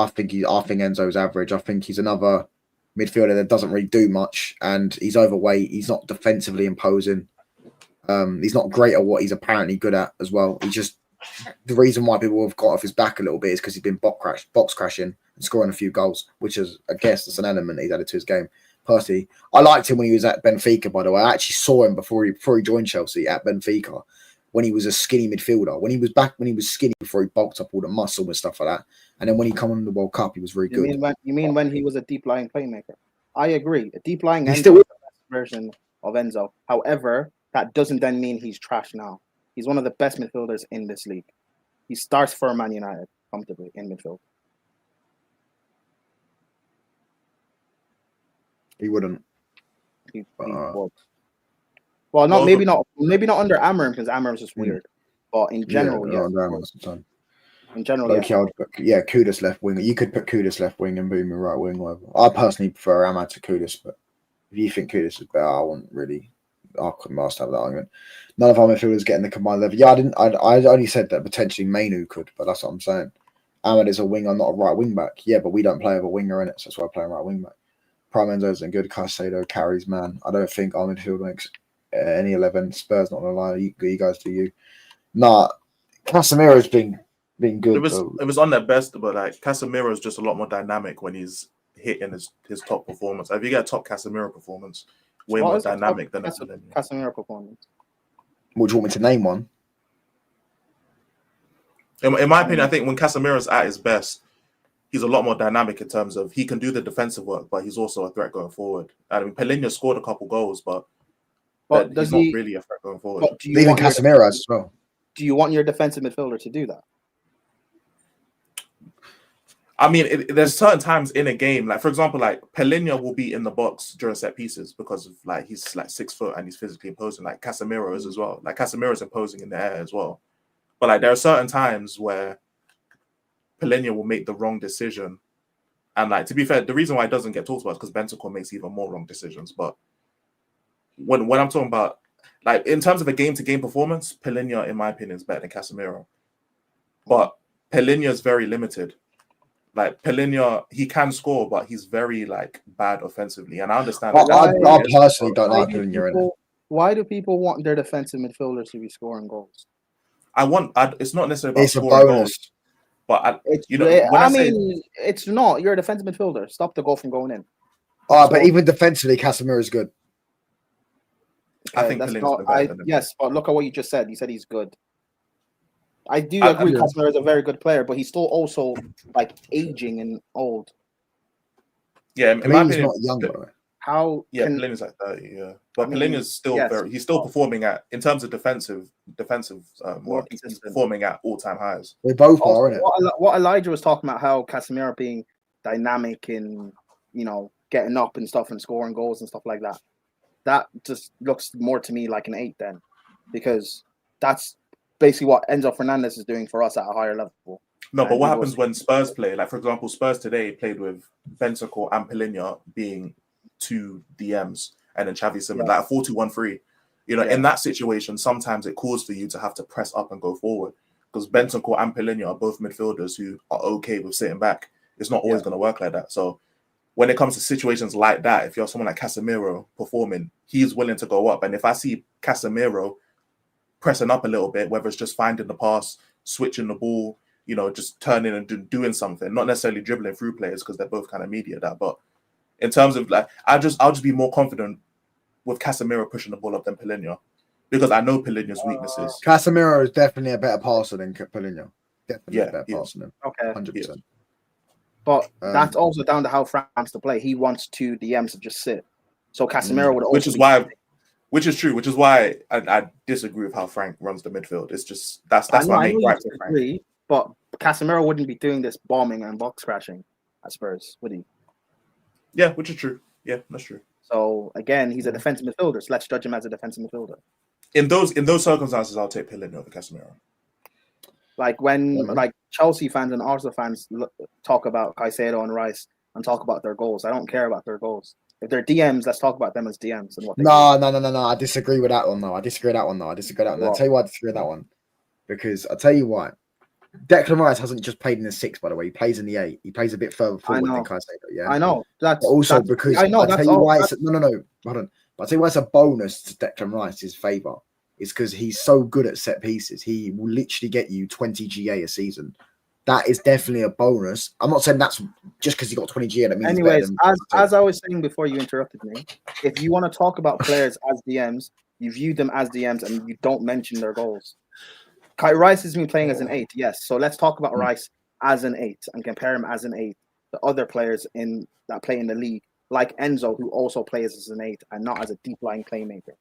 think Enzo's average. I think he's another midfielder that doesn't really do much, and he's overweight. He's not defensively imposing. He's not great at what he's apparently good at as well. He's just the reason why people have got off his back a little bit is because he's been box crashing and scoring a few goals, which is, I guess, that's an element he's added to his game. Personally, I liked him when he was at Benfica. By the way, I actually saw him before he joined Chelsea at Benfica when he was a skinny midfielder. When he was skinny before he bulked up all the muscle and stuff like that. And then when he come on the World Cup, he was very good. You mean when he was a deep lying playmaker? I agree. A deep lying He's Enzo still is the best version of Enzo. However, that doesn't then mean he's trash now. He's one of the best midfielders in this league. He starts for Man United comfortably in midfield. He wouldn't. He would. Well, maybe not under Amarim because Amarim's just weird. But in general, yeah. In general, yeah. Kudus left wing. You could put Kudus left wing and Boomer right wing. Whatever. I personally prefer Ahmad to Kudus, but if you think Kudus is better, I wouldn't really. I couldn't have that argument. None of our midfielders getting the combined level. Yeah, I only said that potentially Mainu could, but that's what I'm saying. Ahmad is a winger, not a right wing back. Yeah, but we don't play with a winger in it, so that's why I play right wing back. Prime Enzo isn't good. Caicedo carries, man. I don't think our midfield makes any 11. Spurs, not gonna lie. You guys do you. Nah, Casemiro's been good. It was on their best, but like Casemiro is just a lot more dynamic when he's hitting his top performance. If you get a top Casemiro performance, way more dynamic than Casemiro performance. Would you want me to name one? In my opinion, I think when Casemiro's at his best, he's a lot more dynamic in terms of he can do the defensive work, but he's also a threat going forward. I mean, Pellegrini scored a couple goals, but he's not really a threat going forward. Even Casemiro as well. Do you want your defensive midfielder to do that? I mean, there's certain times in a game, like for example, like Pellegrini will be in the box during set pieces because of like he's like 6 foot and he's physically imposing. Like Casemiro is as well. Like Casemiro is imposing in the air as well. But like there are certain times where Pellegrini will make the wrong decision, and like to be fair, the reason why it doesn't get talked about is because Bentancur makes even more wrong decisions. But when I'm talking about like in terms of a game-to-game performance, Pellegrini, in my opinion, is better than Casemiro. But Pellegrini is very limited. Like Pellegrini, he can score, but he's very like bad offensively, and I understand. I personally don't like Pellegrini in it. Why do people want their defensive midfielders to be scoring goals? It's not necessarily about scoring bonus. Goals, but it's not. You're a defensive midfielder. Stop the goal from going in. But even defensively, Casemiro is good. I think yes, but look at what you just said. You said he's good. I do agree. Casemiro is a very good player, but he's still also like aging and old. Yeah, in my opinion, not young, bro. Pellegrini's like 30. Yeah, but Pellegrini's still he's still performing at in terms of defensive work. He's performing at all-time highs. They both are, isn't it? What Elijah was talking about, how Casemiro being dynamic and getting up and stuff and scoring goals and stuff like that. That just looks more to me like an 8 then, because that's basically what Enzo Fernandez is doing for us at a higher level. No, but what happens when Spurs play? Like, for example, Spurs today played with Bentancur and Pellegrini being 2 DMs and then Xavi Simons, like a 4-2-1-3. In that situation, sometimes it calls for you to have to press up and go forward because Bentancur and Pellegrini are both midfielders who are okay with sitting back. It's not always going to work like that. So when it comes to situations like that, if you're someone like Casemiro performing, he's willing to go up. And if I see Casemiro pressing up a little bit, whether it's just finding the pass, switching the ball, just turning and doing something, not necessarily dribbling through players because they're both kind of media that. But in terms of like, I'll just be more confident with Casemiro pushing the ball up than Pellegrini because I know Pellegrini's weaknesses. Casemiro is definitely a better passer than Pellegrini. Definitely a better passer than him. Okay, 100%. But that's also down to how Frank wants to play. He wants 2 DMs to just sit. So Casemiro would also which is true, which is why I disagree with how Frank runs the midfield. It's just that's my main gripe with Frank. But Casemiro wouldn't be doing this bombing and box crashing at Spurs, would he? Yeah, which is true. Yeah, that's true. So again, he's a defensive midfielder. So let's judge him as a defensive midfielder. In those circumstances, I'll take Pellegrini over Casemiro. Like when Chelsea fans and Arsenal fans talk about Caicedo and Rice and talk about their goals, I don't care about their goals. If they're DMs, let's talk about them as DMs and what they do. No. I disagree with that one, though. I'll tell you why I disagree with that one. Because I'll tell you why. Declan Rice hasn't just played in the 6, by the way. He plays in the 8. He plays a bit further forward than Caicedo, yeah? I know. Hold on. But I'll tell you why it's a bonus to Declan Rice's favour. is because he's so good at set pieces. He will literally get you 20 GA a season. That is definitely a bonus. I'm not saying that's just because he got 20 GA. That means anyways, he's better than as I was saying before you interrupted me, if you want to talk about players as DMs, you view them as DMs and you don't mention their goals. Kai Rice has been playing as an 8, yes. So let's talk about Rice as an 8 and compare him as an 8 to other players that play in the league, like Enzo, who also plays as an 8 and not as a deep lying playmaker.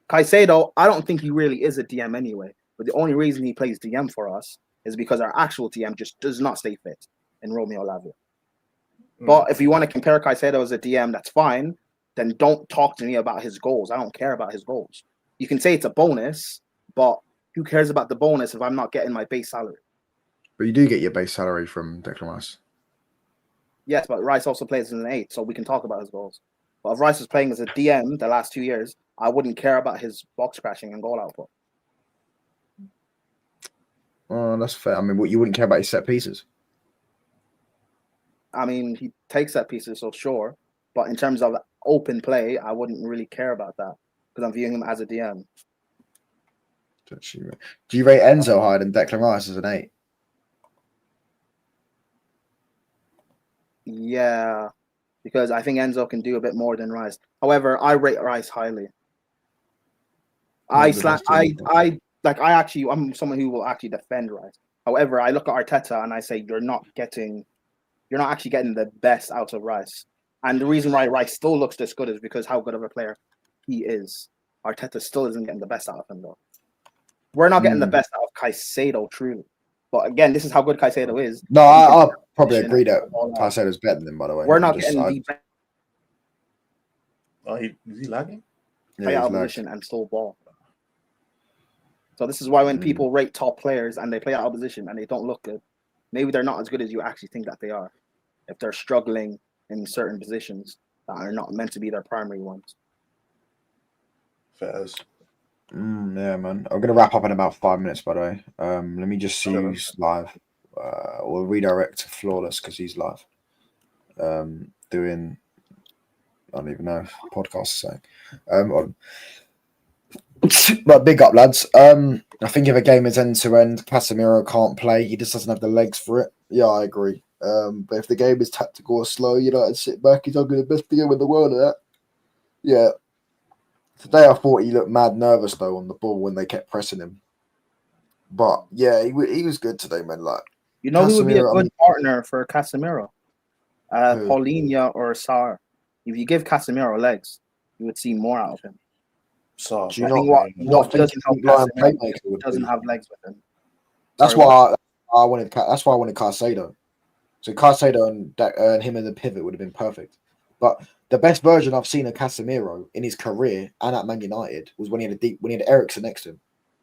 Caicedo, I don't think he really is a DM anyway, but the only reason he plays DM for us is because our actual DM just does not stay fit in Romeo Lavia. But if you want to compare Caicedo as a DM, that's fine. Then don't talk to me about his goals. I don't care about his goals. You can say it's a bonus, but who cares about the bonus if I'm not getting my base salary? But you do get your base salary from Declan Rice. Yes, but Rice also plays as an 8, so we can talk about his goals. But if Rice was playing as a DM the last 2 years, I wouldn't care about his box crashing and goal output. Oh, that's fair. I mean, you wouldn't care about his set pieces. I mean, he takes set pieces, so sure. But in terms of open play, I wouldn't really care about that because I'm viewing him as a DM. Do you rate Enzo higher than Declan Rice as an 8? Yeah, because I think Enzo can do a bit more than Rice. However, I rate Rice highly. I'm someone who will actually defend Rice. However, I look at Arteta and I say you're not actually getting the best out of Rice. And the reason why Rice still looks this good is because how good of a player he is. Arteta still isn't getting the best out of him though. We're not getting the best out of Caicedo, truly. But again, this is how good Caicedo is. No, I probably agree that Caicedo's better than him, by the way. We're not getting the best. Oh, is he lagging? Play out of position and still ball. So this is why when people rate top players and they play out of position and they don't look good, maybe they're not as good as you actually think that they are. If they're struggling in certain positions that are not meant to be their primary ones. Fairs. Yeah, man. I'm gonna wrap up in about 5 minutes, by the way. Let me just see who's live. We'll redirect to Flawless because he's live. Doing, I don't even know, podcast saying. But big up, lads. I think if a game is end to end, Casemiro can't play. He just doesn't have the legs for it. Yeah, I agree. But if the game is tactical or slow, United sit back. He's not going to best game in the world at that. Yeah. Today I thought he looked mad nervous though on the ball when they kept pressing him. But yeah, he was good today, man. Like, you know, who would be a good partner for Casemiro? Paulinho or Sarr. If you give Casemiro legs, you would see more out of him. So do you not think he doesn't have legs with him? That's why I wanted. That's why I wanted Caicedo. So Caicedo and him in the pivot would have been perfect. But the best version I've seen of Casemiro in his career and at Man United was when he had Eriksen next to him,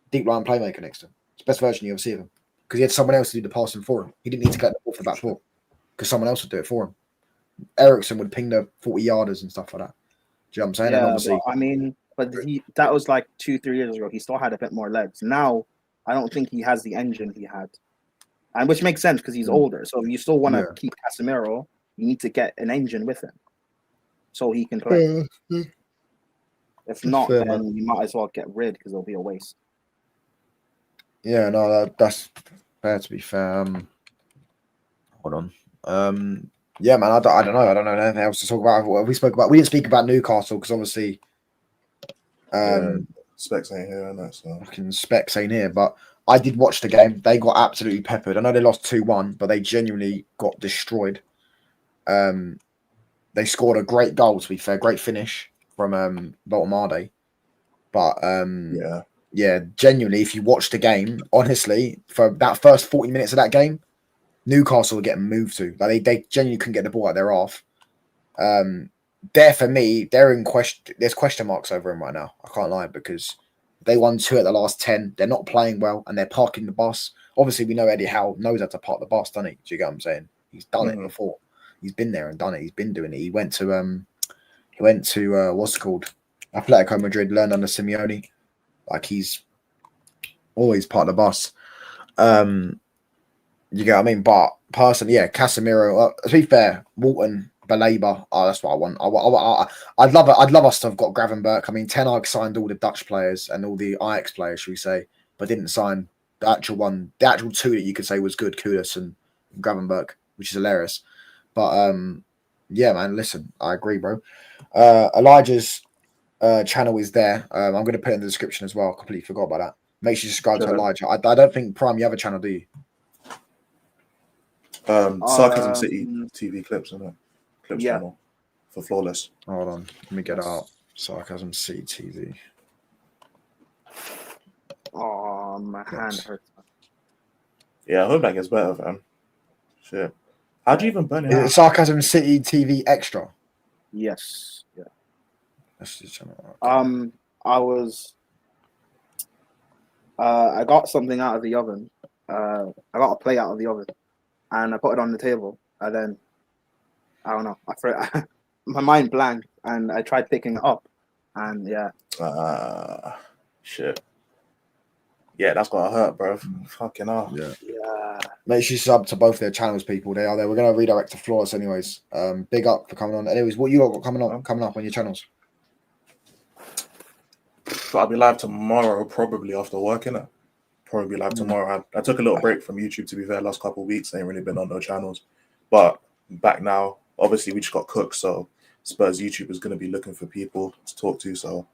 deep line playmaker next to him. It's the best version you ever see of him because he had someone else to do the passing for him. He didn't need to get the ball for the back four because someone else would do it for him. Eriksen would ping the 40-yarders and stuff like that. Do you know what I'm saying? Yeah, and obviously, I mean, but that was like 2-3 years ago. He still had a bit more legs. Now, I don't think he has the engine he had, and which makes sense because he's older. So if you still want to keep Casemiro, you need to get an engine with him so he can play. If not, then you might as well get rid because it'll be a waste. Yeah, no, that's fair. To be fair, hold on. Yeah, man, I don't know. I don't know anything else to talk about. What we spoke about. We didn't speak about Newcastle because obviously, specs ain't here, and that's fucking specs ain't here. But I did watch the game. They got absolutely peppered. I know they lost 2-1, but they genuinely got destroyed. They scored a great goal. To be fair, great finish from Baltimore. But yeah, genuinely, if you watch the game, honestly, for that first 40 minutes of that game, Newcastle were getting moved to. Like they genuinely couldn't get the ball out their half. There for me, they're in question. There's question marks over them right now. I can't lie because they won 2 at the last 10. They're not playing well and they're parking the bus. Obviously, we know Eddie Howe knows how to park the bus, doesn't he? Do you get what I'm saying? He's done it before. He's been there and done it. He's been doing it. He went to what's it called? Atletico Madrid, learned under Simeone. Like he's always part of the bus. You get what I mean? But personally, yeah, Casemiro. To be fair, Walton Baleba. Oh, that's what I want. I'd love us to have got Gravenberch. I mean, Ten Hag signed all the Dutch players and all the Ajax players, should we say, but didn't sign the actual two that you could say was good, Kudus and Gravenberch, which is hilarious. But yeah, man, listen, I agree, bro. Elijah's channel is there. I'm going to put it in the description as well. I completely forgot about that. Make sure you subscribe to Elijah. I don't think Prime, you have a channel, do you? Sarcasm City TV clips, isn't it? Clips channel for Flawless. Hold on, let me get it out. Sarcasm City TV. Oh, my hand hurts. Yeah, I hope that gets better, fam. Shit. How'd you even burn it out? Sarcasm City TV Extra. Yes. Yeah. That's the channel. I got something out of the oven. I got a plate out of the oven, and I put it on the table. And then I don't know. My mind blanked, and I tried picking it up, and shit. Yeah, that's gotta hurt, bro. Fucking hell. Yeah. Make sure you sub to both their channels, people. They are there. We're gonna redirect to Flawless, anyways. Big up for coming on. Anyways, what you got coming up on your channels? I'll be live tomorrow, probably after work, innit? Probably be live tomorrow. I took a little break from YouTube, to be fair, last couple of weeks. I ain't really been on no channels. But back now, obviously, we just got cooked, so Spurs YouTube is going to be looking for people to talk to. So,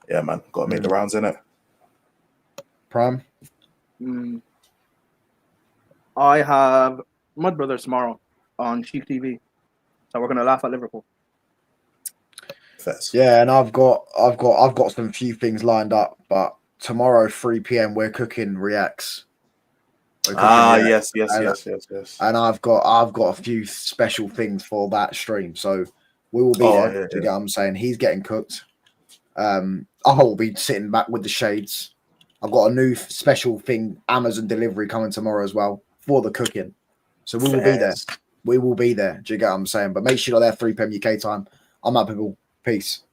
yeah, man, got to make the rounds, innit? Prime? I have Mud Brothers tomorrow on Chief TV. So we're going to laugh at Liverpool. Fast. Yeah, and I've got some few things lined up, but tomorrow 3 p.m. we're cooking reacts. Yes. And I've got a few special things for that stream, so we will be there. Do you get what I'm saying? He's getting cooked. I will be sitting back with the shades. I've got a new special thing, Amazon delivery coming tomorrow as well for the cooking. So we will be there. We will be there. Do you get what I'm saying? But make sure you're there 3 p.m. UK time. I'm out, people. Peace.